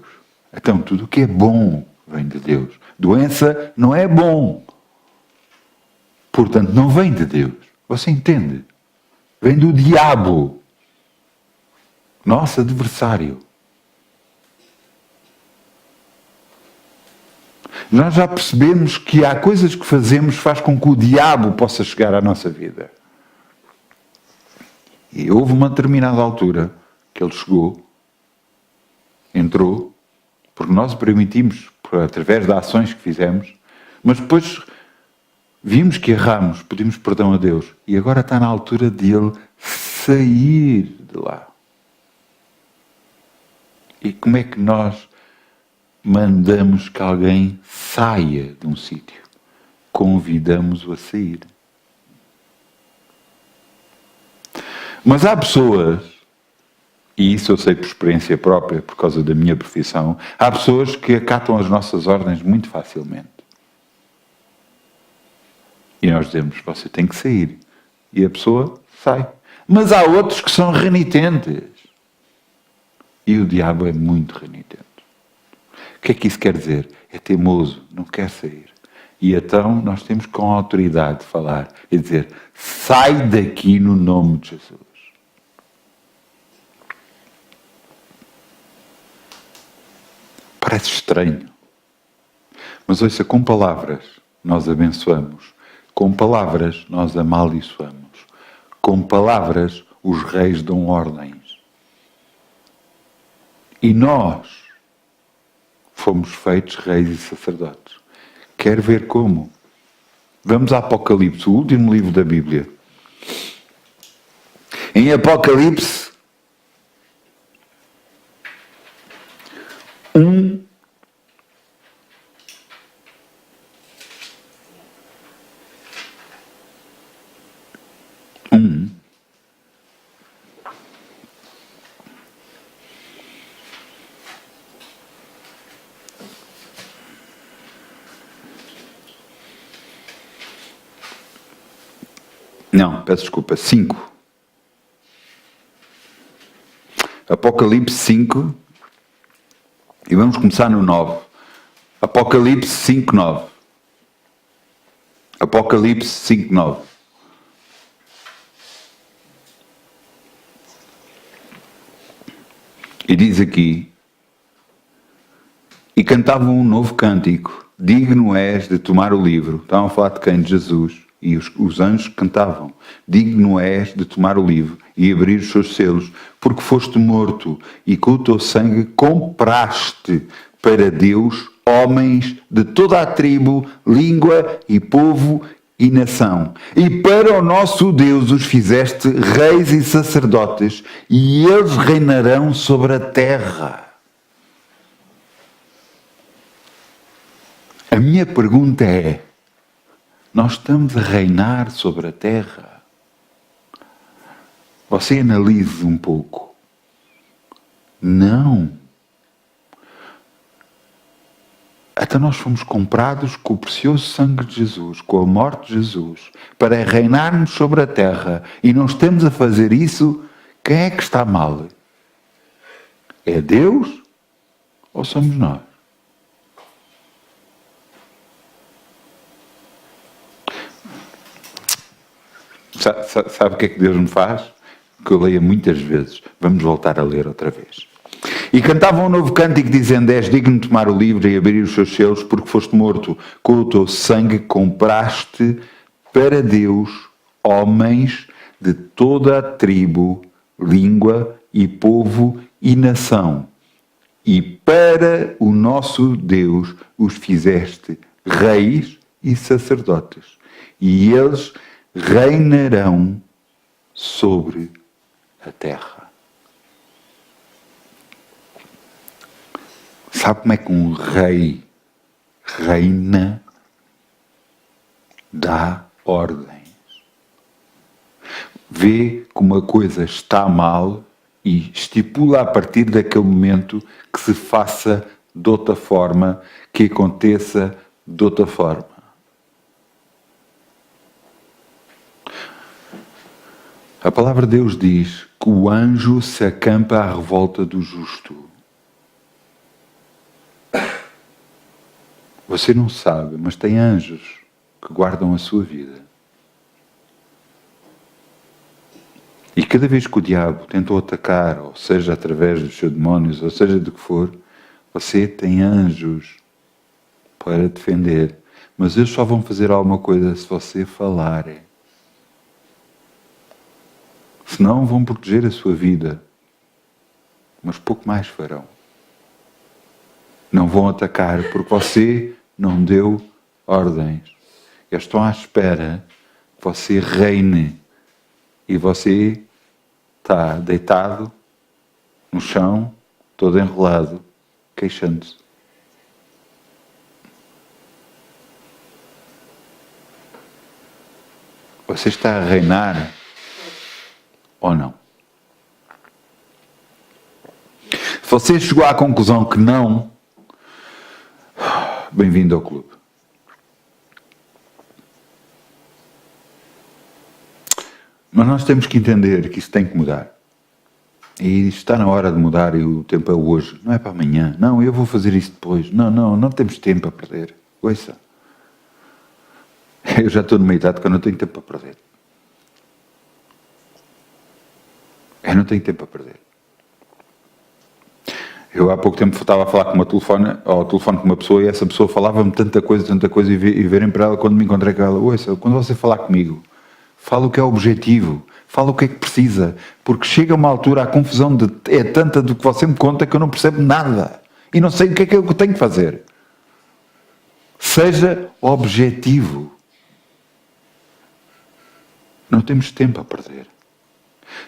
Então, tudo o que é bom vem de Deus. Doença não é bom. Portanto, não vem de Deus. Você entende? Vem do diabo. Nosso adversário. Nós já percebemos que há coisas que fazemos que faz com que o diabo possa chegar à nossa vida. E houve uma determinada altura que ele chegou, entrou, porque nós o permitimos, através das ações que fizemos, mas depois vimos que erramos, pedimos perdão a Deus, e agora está na altura de ele sair de lá. E como é que nós mandamos que alguém saia de um sítio? Convidamos-o a sair. Mas há pessoas, e isso eu sei por experiência própria, por causa da minha profissão, há pessoas que acatam as nossas ordens muito facilmente. E nós dizemos, você tem que sair. E a pessoa sai. Mas há outros que são renitentes. E o diabo é muito renitente. O que é que isso quer dizer? É teimoso, não quer sair. E então nós temos com autoridade de falar e dizer, sai daqui no nome de Jesus. Parece estranho. Mas ouça, com palavras nós abençoamos. Com palavras nós amaldiçoamos. Com palavras os reis dão ordens. E nós fomos feitos reis e sacerdotes. Quer ver como? Vamos a Apocalipse, o último livro da Bíblia. Em Apocalipse 1, não, peço desculpa, 5. Apocalipse 5. E vamos começar no 9. Apocalipse 5, 9. Apocalipse 5, 9. E diz aqui, e cantavam um novo cântico, digno és de tomar o livro. Estavam a falar de quem? De Jesus. E os anjos cantavam, digno és de tomar o livro e abrir os seus selos, porque foste morto e com o teu sangue compraste para Deus homens de toda a tribo, língua e povo e nação. E para o nosso Deus os fizeste reis e sacerdotes, e eles reinarão sobre a terra. A minha pergunta é, nós estamos a reinar sobre a terra? Você analise um pouco. Não. Até nós fomos comprados com o precioso sangue de Jesus, com a morte de Jesus, para reinarmos sobre a terra. E não estamos a fazer isso, quem é que está mal? É Deus ou somos nós? Sabe o que é que Deus me faz? Que eu leia muitas vezes. Vamos voltar a ler outra vez. E cantavam um novo cântico dizendo: és digno de tomar o livro e abrir os seus selos, porque foste morto. Com o teu sangue compraste para Deus homens de toda a tribo, língua e povo e nação. E para o nosso Deus os fizeste reis e sacerdotes. E eles reinarão sobre a terra. Sabe como é que um rei reina? Dá ordens. Vê como a coisa está mal e estipula a partir daquele momento que se faça de outra forma, que aconteça de outra forma. A palavra de Deus diz que o anjo se acampa à revolta do justo. Você não sabe, mas tem anjos que guardam a sua vida. E cada vez que o diabo tentou atacar, ou seja através dos seus demónios, ou seja do que for, você tem anjos para defender. Mas eles só vão fazer alguma coisa se você falar. Senão vão proteger a sua vida. Mas pouco mais farão. Não vão atacar porque você não deu ordens. Eles estão à espera que você reine. E você está deitado no chão, todo enrolado, queixando-se. Você está a reinar ou não? Se você chegou à conclusão que não, bem-vindo ao clube. Mas nós temos que entender que isso tem que mudar. E está na hora de mudar e o tempo é hoje. Não é para amanhã. Não, eu vou fazer isso depois. Não temos tempo a perder. Ouça. Eu já estou numa idade que eu não tenho tempo a perder. Eu não tenho tempo a perder. Eu há pouco tempo estava a falar ao telefone com uma pessoa e essa pessoa falava-me tanta coisa e verem para ela quando me encontrei com ela. Ouça, quando você falar comigo, fala o que é o objetivo, fala o que é que precisa, porque chega uma altura a confusão é tanta do que você me conta que eu não percebo nada e não sei o que é que eu tenho que fazer. Seja objetivo. Não temos tempo a perder.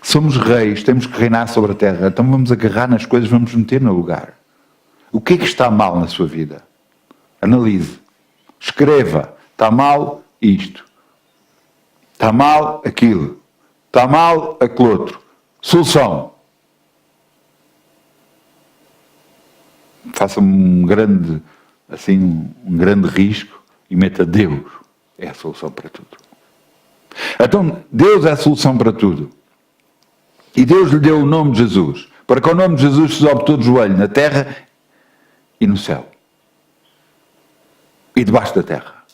Somos reis, temos que reinar sobre a terra, então vamos agarrar nas coisas, vamos meter no lugar. O que é que está mal na sua vida? Analise. Escreva. Está mal isto. Está mal aquilo. Está mal aquele outro. Solução. Faça um grande risco e meta Deus. É a solução para tudo. Então, Deus é a solução para tudo. E Deus lhe deu o nome de Jesus. Para que o nome de Jesus se dobre todo o joelho na terra e no céu. E debaixo da terra.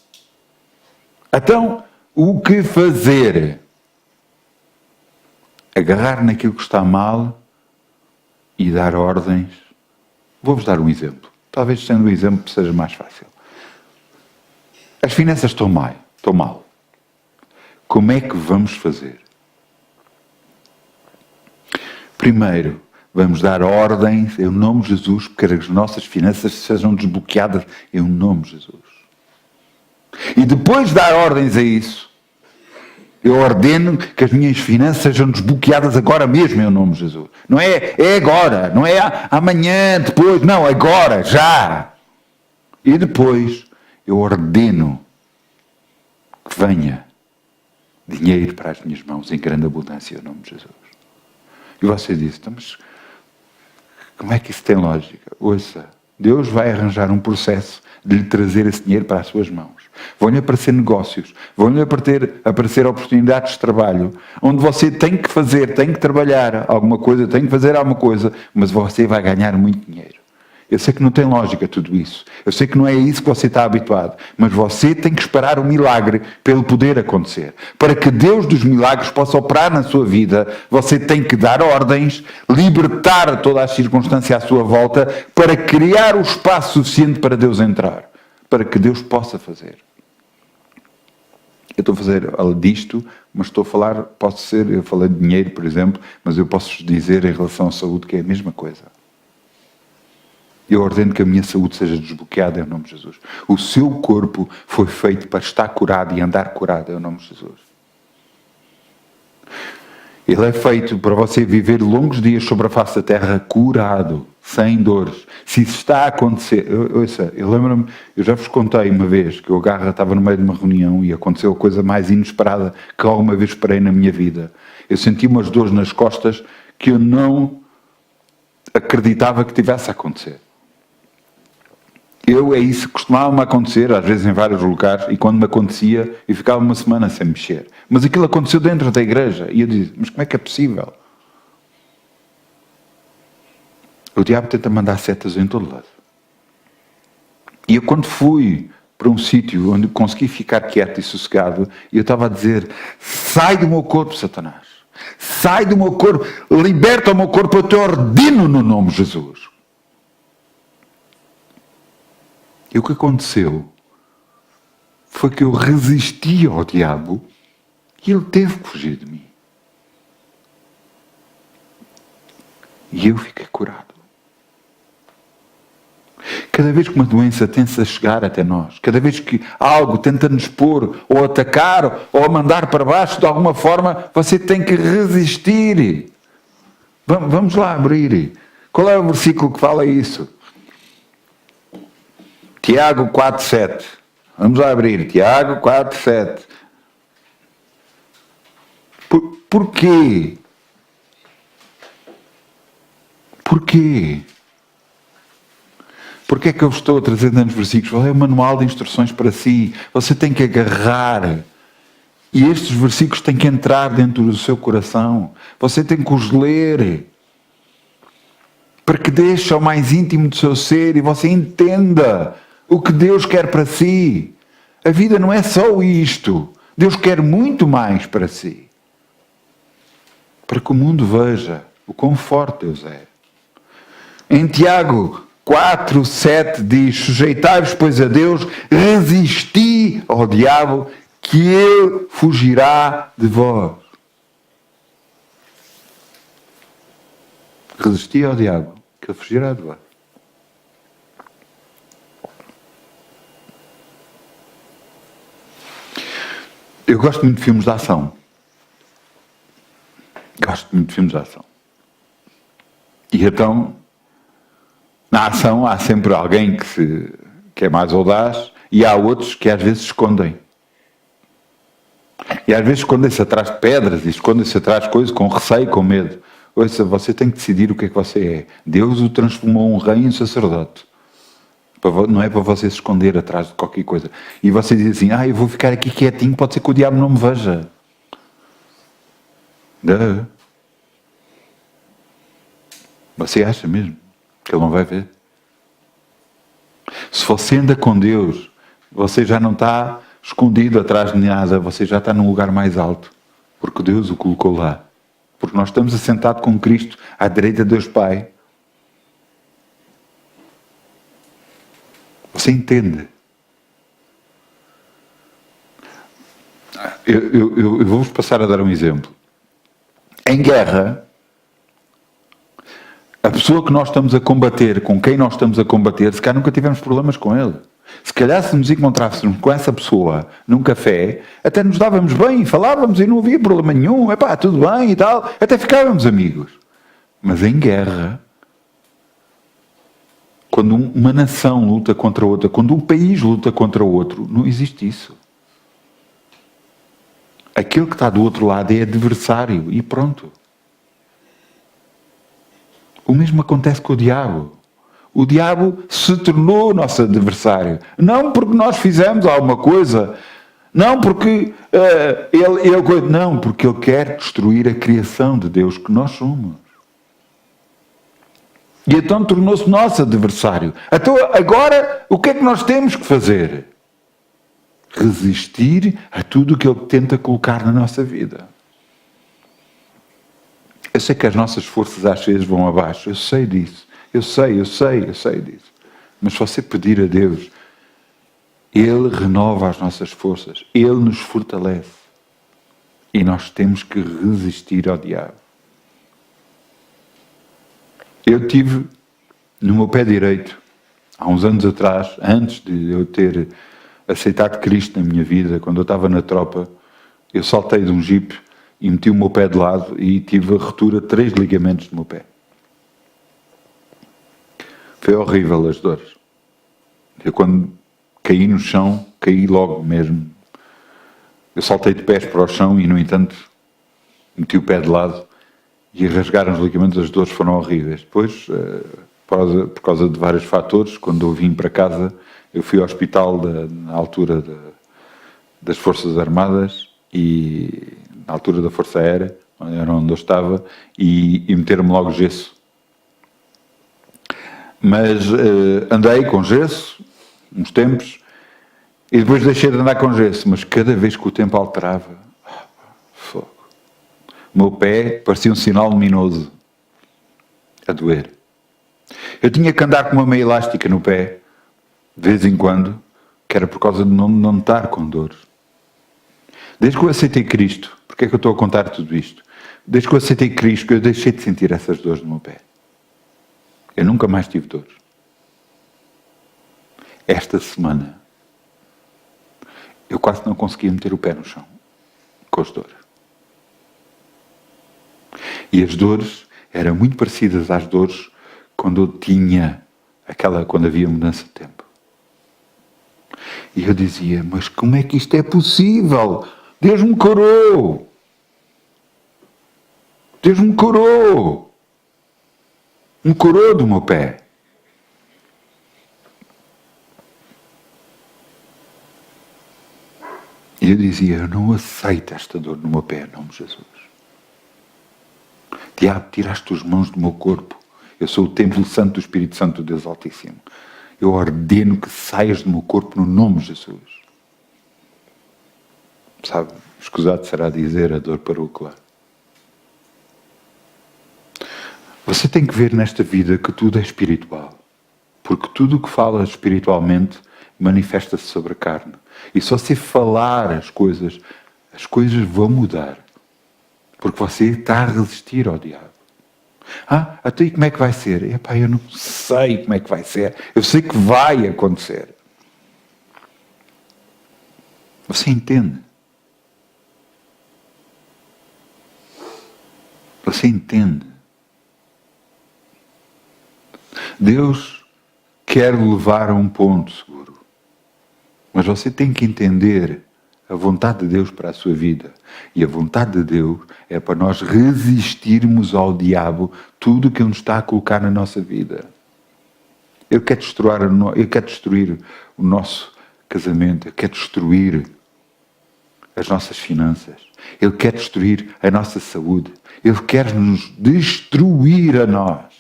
Então, o que fazer? Agarrar naquilo que está mal e dar ordens. Vou-vos dar um exemplo. Talvez sendo um exemplo seja mais fácil. As finanças estão mal. Como é que vamos fazer? Primeiro, vamos dar ordens em nome de Jesus para que as nossas finanças sejam desbloqueadas em nome de Jesus. E depois de dar ordens a isso, eu ordeno que as minhas finanças sejam desbloqueadas agora mesmo em nome de Jesus. Não é agora, não é amanhã, depois, não, agora, já. E depois eu ordeno que venha dinheiro para as minhas mãos em grande abundância em nome de Jesus. E você diz, mas como é que isso tem lógica? Ouça, Deus vai arranjar um processo de lhe trazer esse dinheiro para as suas mãos. Vão-lhe aparecer negócios, vão-lhe aparecer oportunidades de trabalho, onde você tem que fazer, tem que trabalhar alguma coisa, tem que fazer alguma coisa, mas você vai ganhar muito dinheiro. Eu sei que não tem lógica tudo isso. Eu sei que não é isso que você está habituado. Mas você tem que esperar o milagre para ele poder acontecer. Para que Deus dos milagres possa operar na sua vida, você tem que dar ordens, libertar toda a circunstância à sua volta, para criar o espaço suficiente para Deus entrar. Para que Deus possa fazer. Eu estou a fazer disto, mas estou a falar, eu falei de dinheiro, por exemplo, mas eu posso dizer em relação à saúde que é a mesma coisa. Eu ordeno que a minha saúde seja desbloqueada em nome de Jesus. O seu corpo foi feito para estar curado e andar curado em nome de Jesus. Ele é feito para você viver longos dias sobre a face da terra curado, sem dores. Se isso está a acontecer... Eu lembro-me, eu já vos contei uma vez que o Garra estava no meio de uma reunião e aconteceu a coisa mais inesperada que alguma vez esperei na minha vida. Eu senti umas dores nas costas que eu não acreditava que tivesse a acontecer. É isso que costumava-me acontecer, às vezes em vários lugares, e quando me acontecia, eu ficava uma semana sem mexer. Mas aquilo aconteceu dentro da igreja, e eu dizia, mas como é que é possível? O diabo tenta mandar setas em todo lado. E eu quando fui para um sítio onde consegui ficar quieto e sossegado, eu estava a dizer, sai do meu corpo, Satanás. Sai do meu corpo, liberta o meu corpo, eu te ordeno no nome de Jesus. E o que aconteceu foi que eu resisti ao diabo e ele teve que fugir de mim. E eu fiquei curado. Cada vez que uma doença tenta chegar até nós, cada vez que algo tenta nos pôr, ou atacar, ou mandar para baixo de alguma forma, você tem que resistir. Vamos lá abrir. Qual é o versículo que fala isso? Tiago 4,7. Vamos lá abrir. Tiago 4,7. Porquê? Porquê? Porquê é que eu estou a trazer tantos versículos? É um manual de instruções para si. Você tem que agarrar. E estes versículos têm que entrar dentro do seu coração. Você tem que os ler. Para que deixe ao mais íntimo do seu ser e você entenda o que Deus quer para si. A vida não é só isto. Deus quer muito mais para si. Para que o mundo veja o quão forte Deus é. Em Tiago 4,7 diz, sujeitai-vos, pois, a Deus, resisti ao diabo, que ele fugirá de vós. Resisti ao diabo, que ele fugirá de vós. Eu gosto muito de filmes de ação. Gosto muito de filmes de ação. E então, na ação há sempre alguém que é mais audaz e há outros que às vezes se escondem. E às vezes escondem-se atrás de pedras e escondem-se atrás de coisas com receio, com medo. Ouça, você tem que decidir o que é que você é. Deus o transformou um rei em sacerdote. Não é para você se esconder atrás de qualquer coisa. E você diz assim, eu vou ficar aqui quietinho, pode ser que o diabo não me veja. Não. Você acha mesmo que ele não vai ver? Se você anda com Deus, você já não está escondido atrás de nada, você já está num lugar mais alto. Porque Deus o colocou lá. Porque nós estamos assentados com Cristo à direita de Deus Pai. Você entende? Eu vou-vos passar a dar um exemplo. Em guerra, a pessoa que nós estamos a combater, com quem nós estamos a combater, se calhar nunca tivemos problemas com ele. Se calhar se nos encontrássemos com essa pessoa num café, até nos dávamos bem, falávamos e não havia problema nenhum, tudo bem e tal, até ficávamos amigos. Mas em guerra, quando uma nação luta contra outra, quando um país luta contra o outro, não existe isso. Aquele que está do outro lado é adversário e pronto. O mesmo acontece com o diabo. O diabo se tornou nosso adversário. Não porque nós fizemos alguma coisa. Não porque não, porque ele quer destruir a criação de Deus que nós somos. E então tornou-se nosso adversário. Então agora, o que é que nós temos que fazer? Resistir a tudo o que ele tenta colocar na nossa vida. Eu sei que as nossas forças às vezes vão abaixo. Eu sei disso. Eu sei disso. Mas se você pedir a Deus, Ele renova as nossas forças. Ele nos fortalece. E nós temos que resistir ao diabo. Eu tive no meu pé direito, há uns anos atrás, antes de eu ter aceitado Cristo na minha vida, quando eu estava na tropa, eu saltei de um jipe e meti o meu pé de lado e tive a ruptura de 3 ligamentos do meu pé. Foi horrível as dores. Eu quando caí no chão, caí logo mesmo. Eu saltei de pés para o chão e, no entanto, meti o pé de lado e rasgaram os ligamentos, as dores foram horríveis. Depois, por causa de vários fatores, quando eu vim para casa, eu fui ao hospital na altura das Forças Armadas e na altura da Força Aérea, era onde eu estava, e meteram-me logo gesso. Mas andei com gesso uns tempos e depois deixei de andar com gesso, mas cada vez que o tempo alterava, fogo. O meu pé parecia um sinal luminoso a doer. Eu tinha que andar com uma meia elástica no pé, de vez em quando, que era por causa de não estar com dores. Desde que eu aceitei Cristo, porque é que eu estou a contar tudo isto? Desde que eu aceitei Cristo, eu deixei de sentir essas dores no meu pé. Eu nunca mais tive dores. Esta semana, eu quase não conseguia meter o pé no chão, com as dores. E as dores eram muito parecidas às dores quando eu tinha quando havia mudança de tempo. E eu dizia, mas como é que isto é possível? Deus me curou! Deus me curou! Me curou do meu pé. E eu dizia, eu não aceito esta dor no meu pé, em nome de Jesus. Diabo, tiraste as mãos do meu corpo. Eu sou o templo santo do Espírito Santo do Deus Altíssimo. Eu ordeno que saias do meu corpo no nome de Jesus. Sabe, escusado será dizer, a dor parou, claro. Você tem que ver nesta vida que tudo é espiritual. Porque tudo o que fala espiritualmente manifesta-se sobre a carne. E só se falar as coisas vão mudar. Porque você está a resistir ao diabo. Até aí como é que vai ser? Epá, eu não sei como é que vai ser. Eu sei que vai acontecer. Você entende? Você entende? Deus quer levar a um ponto seguro. Mas você tem que entender a vontade de Deus para a sua vida. E a vontade de Deus é para nós resistirmos ao diabo tudo o que Ele nos está a colocar na nossa vida. Ele quer destruir o nosso casamento, Ele quer destruir as nossas finanças, Ele quer destruir a nossa saúde, Ele quer nos destruir a nós.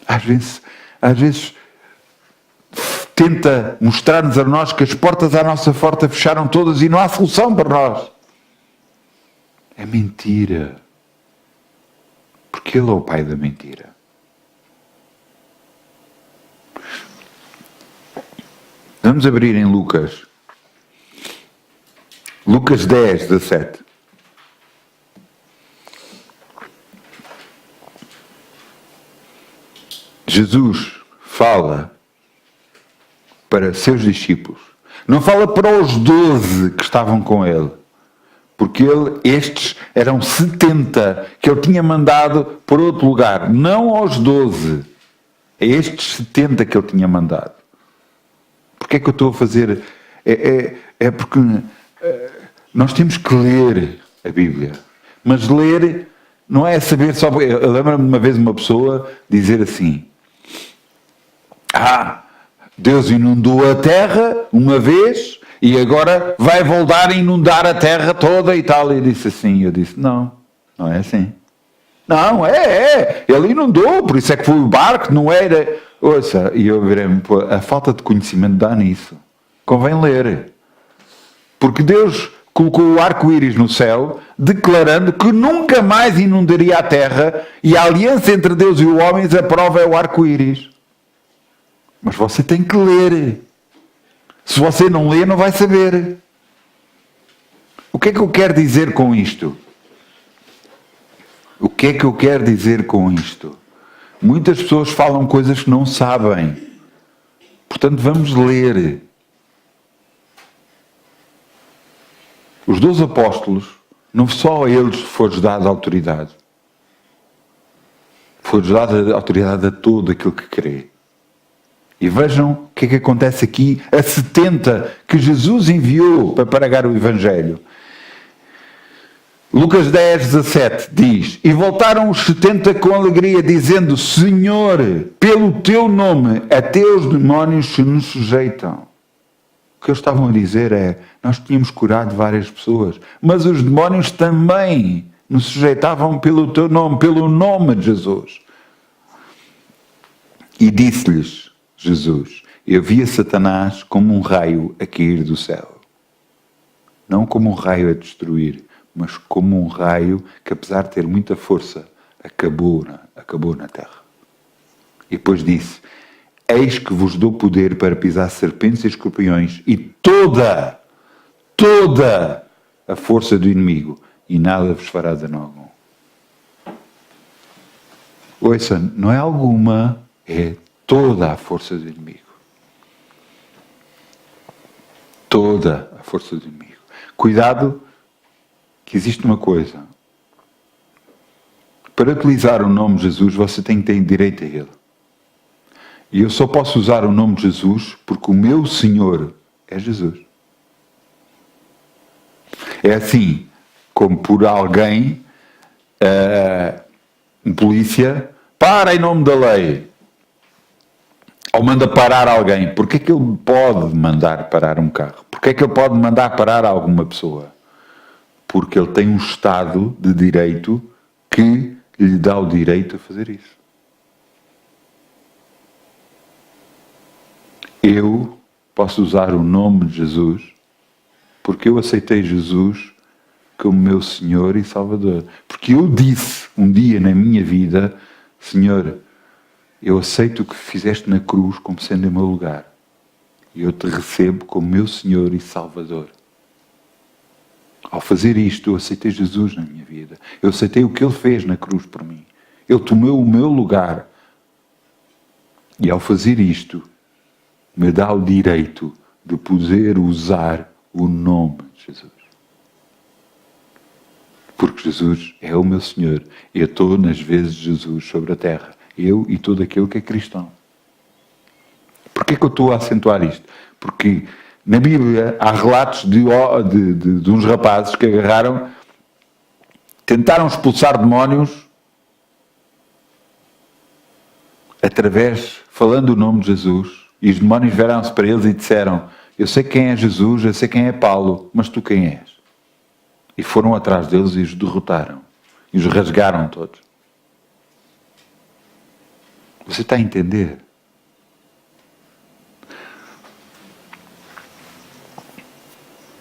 Às vezes tenta mostrar-nos a nós que as portas à nossa porta fecharam todas e não há solução para nós. É mentira. Porque Ele é o pai da mentira. Vamos abrir em Lucas. Lucas 10, 17. Jesus fala para seus discípulos. Não fala para os 12 que estavam com ele. Porque estes eram 70 que ele tinha mandado para outro lugar. Não aos 12. É estes 70 que ele tinha mandado. Porquê é que eu estou a fazer? É porque nós temos que ler a Bíblia. Mas ler não é saber só... Eu lembro-me de uma vez uma pessoa dizer assim... Deus inundou a terra uma vez e agora vai voltar a inundar a terra toda e tal. E eu disse assim, não é assim. Não, ele inundou, por isso é que foi o barco, não era... Ouça, e eu virei-me, a falta de conhecimento dá nisso. Convém ler. Porque Deus colocou o arco-íris no céu, declarando que nunca mais inundaria a terra, e a aliança entre Deus e o homem, a prova é o arco-íris. Mas você tem que ler. Se você não lê, não vai saber. O que é que eu quero dizer com isto? O que é que eu quero dizer com isto? Muitas pessoas falam coisas que não sabem. Portanto, vamos ler. Os 12 apóstolos, não só a eles foi-lhes dada autoridade. Foi-lhes dada autoridade a todo aquele que crê. E vejam o que é que acontece aqui a 70 que Jesus enviou para pregar o Evangelho. Lucas 10, 17 diz: E voltaram os 70 com alegria, dizendo: Senhor, pelo teu nome, até os demónios se nos sujeitam. O que eles estavam a dizer é: nós tínhamos curado várias pessoas, mas os demónios também nos sujeitavam pelo teu nome, pelo nome de Jesus. E disse-lhes Jesus: Eu via Satanás como um raio a cair do céu. Não como um raio a destruir, mas como um raio que, apesar de ter muita força, acabou na terra. E depois disse: Eis que vos dou poder para pisar serpentes e escorpiões e toda a força do inimigo, e nada vos fará dano algum. Ouça, não é alguma, é toda a força do inimigo. Toda a força do inimigo. Cuidado, que existe uma coisa. Para utilizar o nome de Jesus, você tem que ter direito a ele. E eu só posso usar o nome de Jesus porque o meu Senhor é Jesus. É assim, como por alguém, um polícia, para em nome da lei. Ou manda parar alguém. Porquê é que ele pode mandar parar um carro? Porquê é que ele pode mandar parar alguma pessoa? Porque ele tem um Estado de direito que lhe dá o direito a fazer isso. Eu posso usar o nome de Jesus porque eu aceitei Jesus como meu Senhor e Salvador. Porque eu disse um dia na minha vida: Senhor, eu aceito o que fizeste na cruz como sendo em meu lugar. E eu te recebo como meu Senhor e Salvador. Ao fazer isto, eu aceitei Jesus na minha vida. Eu aceitei o que Ele fez na cruz por mim. Ele tomou o meu lugar. E ao fazer isto, me dá o direito de poder usar o nome de Jesus. Porque Jesus é o meu Senhor. Eu estou nas vezes de Jesus sobre a terra. Eu e todo aquele que é cristão. Porquê que eu estou a acentuar isto? Porque na Bíblia há relatos de uns rapazes que agarraram, tentaram expulsar demónios falando o nome de Jesus. E os demónios viraram-se para eles e disseram: Eu sei quem é Jesus, eu sei quem é Paulo, mas tu quem és? E foram atrás deles e os derrotaram. E os rasgaram todos. Você está a entender?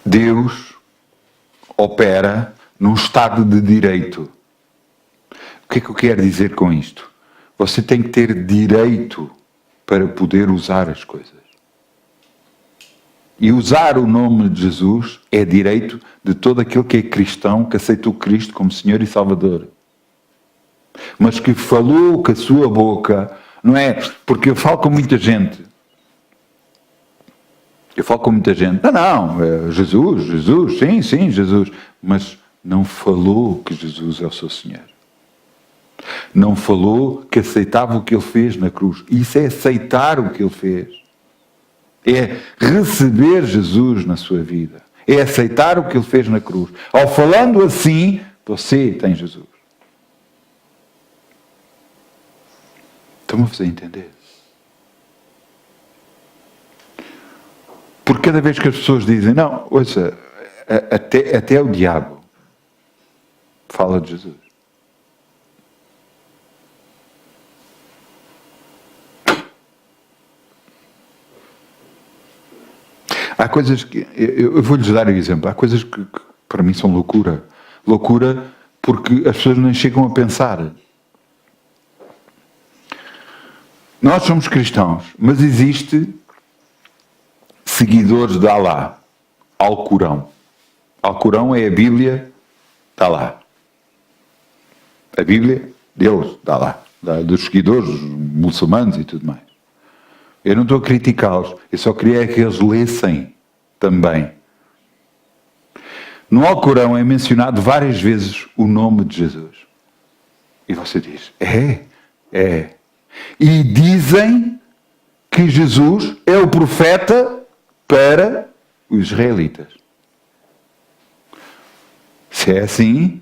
Deus opera num Estado de direito. O que é que eu quero dizer com isto? Você tem que ter direito para poder usar as coisas. E usar o nome de Jesus é direito de todo aquele que é cristão, que aceitou Cristo como Senhor e Salvador. Mas que falou com a sua boca, não é? Porque eu falo com muita gente. Não, Jesus, sim, Jesus. Mas não falou que Jesus é o seu Senhor. Não falou que aceitava o que Ele fez na cruz. Isso é aceitar o que Ele fez. É receber Jesus na sua vida. É aceitar o que Ele fez na cruz. Ao falando assim, você tem Jesus. Estão-me a fazer entender? Porque cada vez que as pessoas dizem: não, ouça, até o diabo fala de Jesus. Há coisas que, eu vou-lhes dar o exemplo, há coisas que para mim são loucura. Loucura porque as pessoas nem chegam a pensar. Nós somos cristãos, mas existe seguidores de Alá, Alcorão. Alcorão é a Bíblia de Alá. A Bíblia deles, de Alá, dos seguidores muçulmanos e tudo mais. Eu não estou a criticá-los, eu só queria que eles lessem também. No Alcorão é mencionado várias vezes o nome de Jesus. E você diz, é. E dizem que Jesus é o profeta para os israelitas. Se é assim,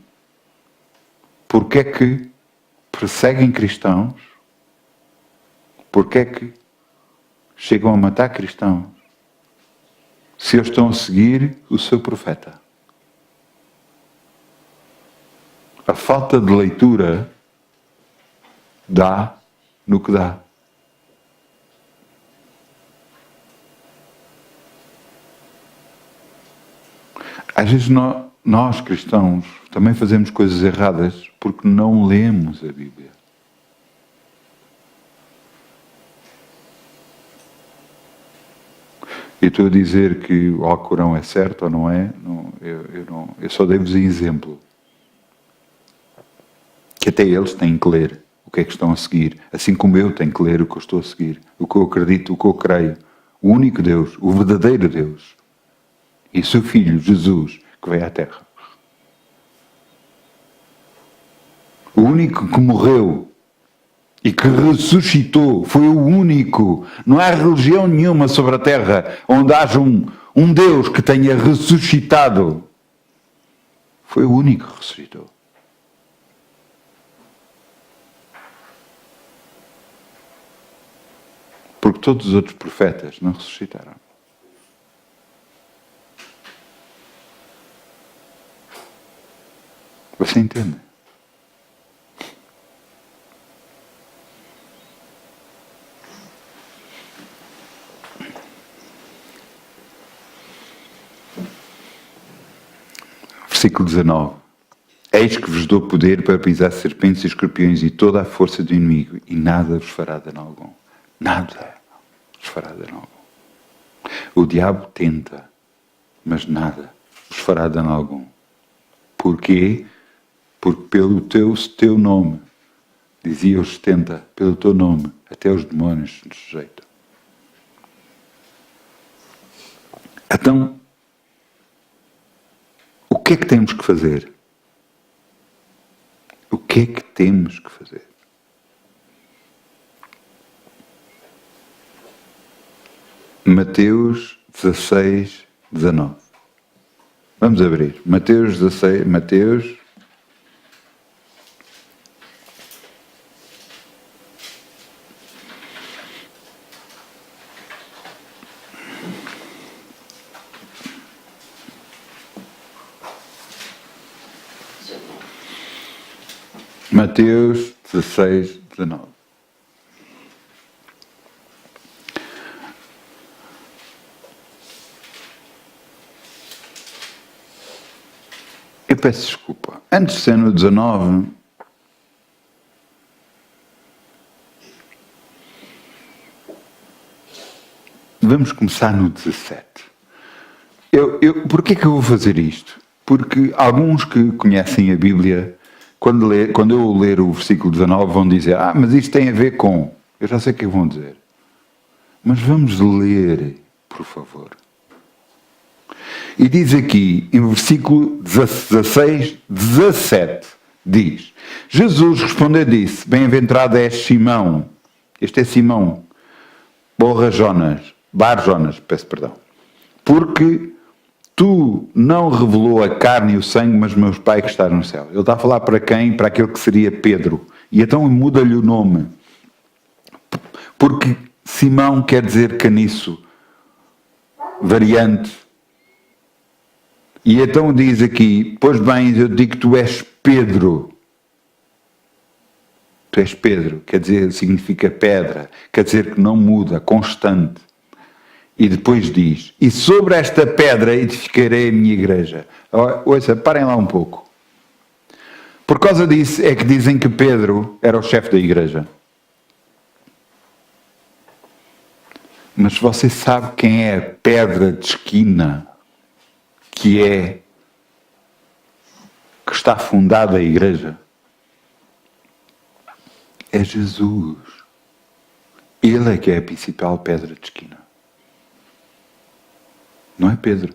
por que é que perseguem cristãos? Por que é que chegam a matar cristãos? Se eles estão a seguir o seu profeta. A falta de leitura dá no que dá. Às vezes nós cristãos também fazemos coisas erradas porque não lemos a Bíblia. E estou a dizer que o Alcorão é certo ou não é? Eu só dei-vos exemplo. Que até eles têm que ler o que é que estão a seguir, assim como eu tenho que ler o que eu estou a seguir, o que eu acredito, o que eu creio. O único Deus, o verdadeiro Deus, e seu Filho, Jesus, que veio à Terra. O único que morreu e que ressuscitou, foi o único. Não há religião nenhuma sobre a Terra onde haja um Deus que tenha ressuscitado. Foi o único que ressuscitou. Porque todos os outros profetas não ressuscitaram. Você entende? Versículo 19. Eis que vos dou poder para pisar serpentes e escorpiões e toda a força do inimigo, e nada vos fará dano algum. Nada vos fará dano algum. O diabo tenta, mas nada vos fará dano algum. Porquê? Porque pelo teu nome, dizia os 70, pelo teu nome, até os demónios se sujeitam. Então, o que é que temos que fazer? O que é que temos que fazer? Mateus 16, 19. Vamos abrir. Mateus 16, Mateus 16, 19. Eu peço desculpa. Antes de ser no 19, vamos começar no 17. Porquê que eu vou fazer isto? Porque alguns que conhecem a Bíblia, quando eu ler o versículo 19, vão dizer, mas isto tem a ver com... Eu já sei o que vão dizer. Mas vamos ler, por favor. E diz aqui, em versículo 16, 17, diz, Jesus respondeu e disse, bem-aventurado és Simão. Este é Simão, Bar Jonas, peço perdão. Porque tu não revelou a carne e o sangue, mas meus Pai que está no céu. Ele está a falar para quem? Para aquele que seria Pedro. E então muda-lhe o nome. Porque Simão quer dizer caniço, variante. E então diz aqui, pois bem, eu digo que tu és Pedro. Tu és Pedro, quer dizer, significa pedra, quer dizer que não muda, constante. E depois diz, e sobre esta pedra edificarei a minha igreja. Ouça, parem lá um pouco. Por causa disso é que dizem que Pedro era o chefe da igreja. Mas você sabe quem é a pedra de esquina que está fundada a igreja? É Jesus. Ele é que é a principal pedra de esquina. Não é Pedro.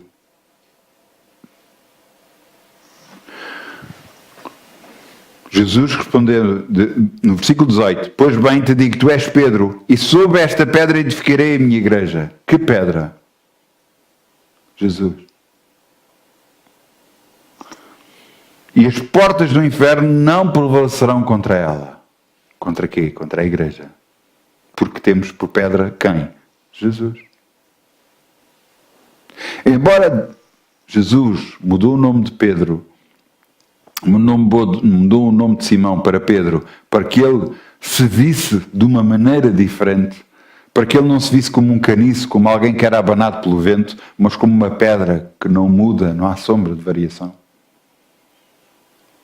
Jesus respondeu no versículo 18: Pois bem te digo, tu és Pedro, e sobre esta pedra edificarei a minha igreja. Que pedra? Jesus. E as portas do inferno não prevalecerão contra ela. Contra quê? Contra a igreja. Porque temos por pedra quem? Jesus. Embora Jesus mudou o nome de Pedro, mudou o nome de Simão para Pedro, para que ele se visse de uma maneira diferente, para que ele não se visse como um caniço, como alguém que era abanado pelo vento, mas como uma pedra que não muda, não há sombra de variação.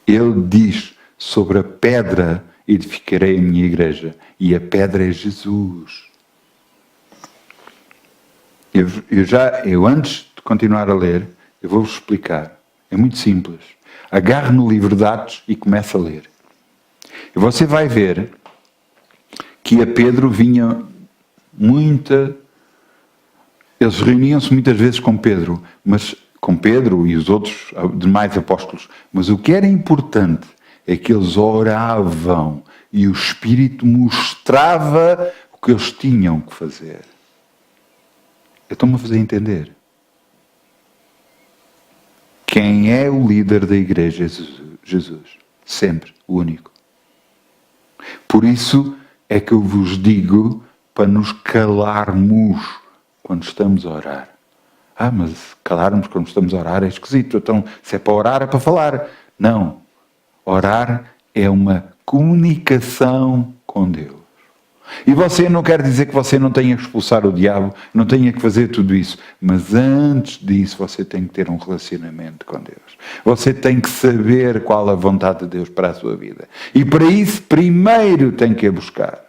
Ele diz, sobre a pedra edificarei a minha igreja, e a pedra é Jesus. Eu antes de continuar a ler, eu vou-vos explicar. É muito simples. Agarre no livro de Atos e comece a ler. E você vai ver que a Pedro vinha eles reuniam-se muitas vezes com Pedro, e os outros demais apóstolos. Mas o que era importante é que eles oravam e o Espírito mostrava o que eles tinham que fazer. Eu estou-me a fazer entender. Quem é o líder da igreja é Jesus. Sempre. O único. Por isso é que eu vos digo para nos calarmos quando estamos a orar. Mas calarmos quando estamos a orar é esquisito. Então, se é para orar, é para falar. Não. Orar é uma comunicação com Deus. E você não quer dizer que você não tenha que expulsar o diabo, não tenha que fazer tudo isso. Mas antes disso, você tem que ter um relacionamento com Deus. Você tem que saber qual a vontade de Deus para a sua vida. E para isso, primeiro tem que a buscar.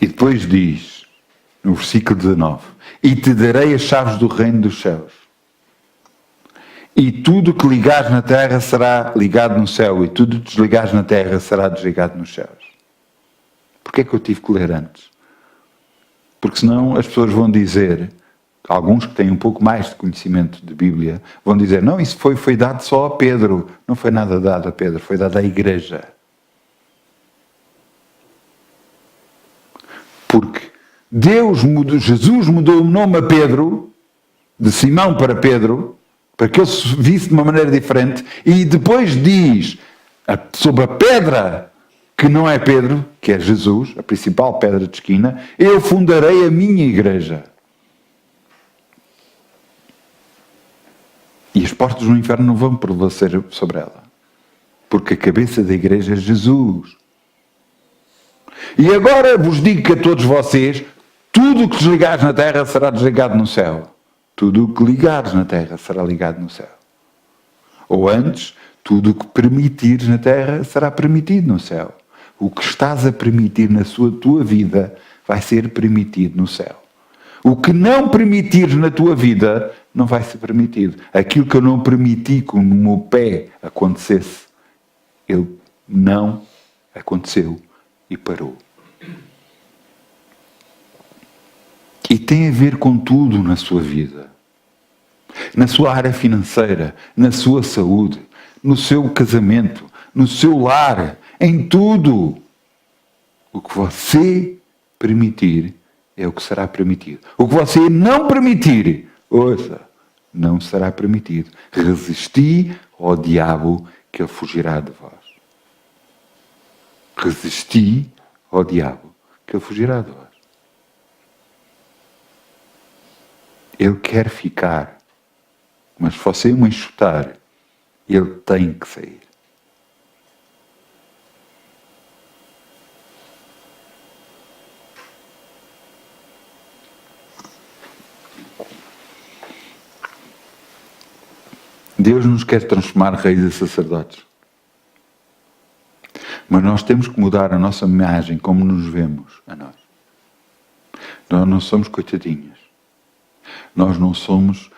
E depois diz, no versículo 19, e te darei as chaves do reino dos céus. E tudo que ligares na terra será ligado no céu, e tudo que desligares na terra será desligado nos céus. Porquê é que eu tive que ler antes? Porque senão as pessoas vão dizer, alguns que têm um pouco mais de conhecimento de Bíblia, vão dizer, não, isso foi dado só a Pedro. Não foi nada dado a Pedro, foi dado à igreja. Porque Jesus mudou o nome a Pedro, de Simão para Pedro, para que ele se visse de uma maneira diferente, e depois diz sobre a pedra que não é Pedro, que é Jesus, a principal pedra de esquina, eu fundarei a minha igreja. E as portas do inferno não vão prevalecer sobre ela. Porque a cabeça da igreja é Jesus. E agora vos digo que a todos vocês, tudo o que desligares na terra será desligado no céu. Tudo o que ligares na terra será ligado no céu. Ou antes, tudo o que permitires na terra será permitido no céu. O que estás a permitir na tua vida vai ser permitido no céu. O que não permitires na tua vida não vai ser permitido. Aquilo que eu não permiti que no meu pé acontecesse, ele não aconteceu e parou. E tem a ver com tudo na sua vida. Na sua área financeira, na sua saúde, no seu casamento, no seu lar, em tudo. O que você permitir é o que será permitido. O que você não permitir, ouça, não será permitido. Resisti ao diabo que ele fugirá de vós. Resisti ao diabo que ele fugirá de vós. Ele quer ficar, mas se você o enxutar, ele tem que sair. Deus nos quer transformar reis e sacerdotes. Mas nós temos que mudar a nossa imagem, como nos vemos a nós. Nós não somos coitadinhas. Nós não somos...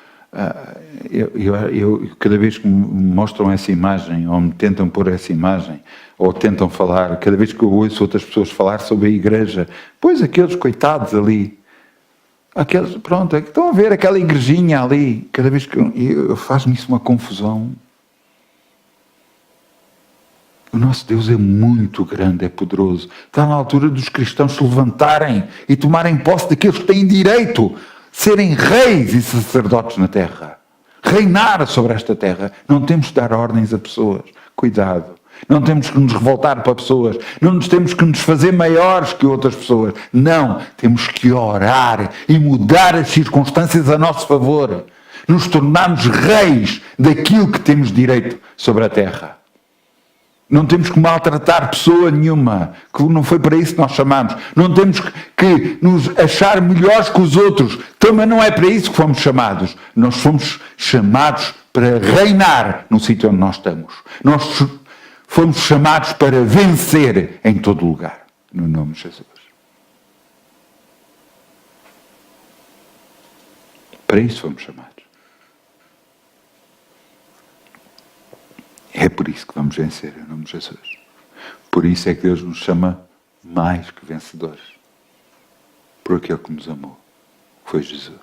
cada vez que me mostram essa imagem, ou me tentam pôr essa imagem, ou tentam falar, cada vez que eu ouço outras pessoas falar sobre a igreja, pois aqueles coitados ali, aqueles, pronto, estão a ver aquela igrejinha ali, cada vez que eu faz-me isso uma confusão. O nosso Deus é muito grande, é poderoso. Está na altura dos cristãos se levantarem e tomarem posse daqueles que têm direito serem reis e sacerdotes na terra. Reinar sobre esta terra. Não temos de dar ordens a pessoas. Cuidado. Não temos que nos revoltar para pessoas. Não nos temos que nos fazer maiores que outras pessoas. Não. Temos que orar e mudar as circunstâncias a nosso favor. Nos tornarmos reis daquilo que temos direito sobre a terra. Não temos que maltratar pessoa nenhuma, que não foi para isso que nós chamamos. Não temos que nos achar melhores que os outros. Também não é para isso que fomos chamados. Nós fomos chamados para reinar no sítio onde nós estamos. Nós fomos chamados para vencer em todo lugar. No nome de Jesus. Para isso fomos chamados. É por isso que vamos vencer, em nome de Jesus. Por isso é que Deus nos chama mais que vencedores. Por aquele que nos amou. Foi Jesus.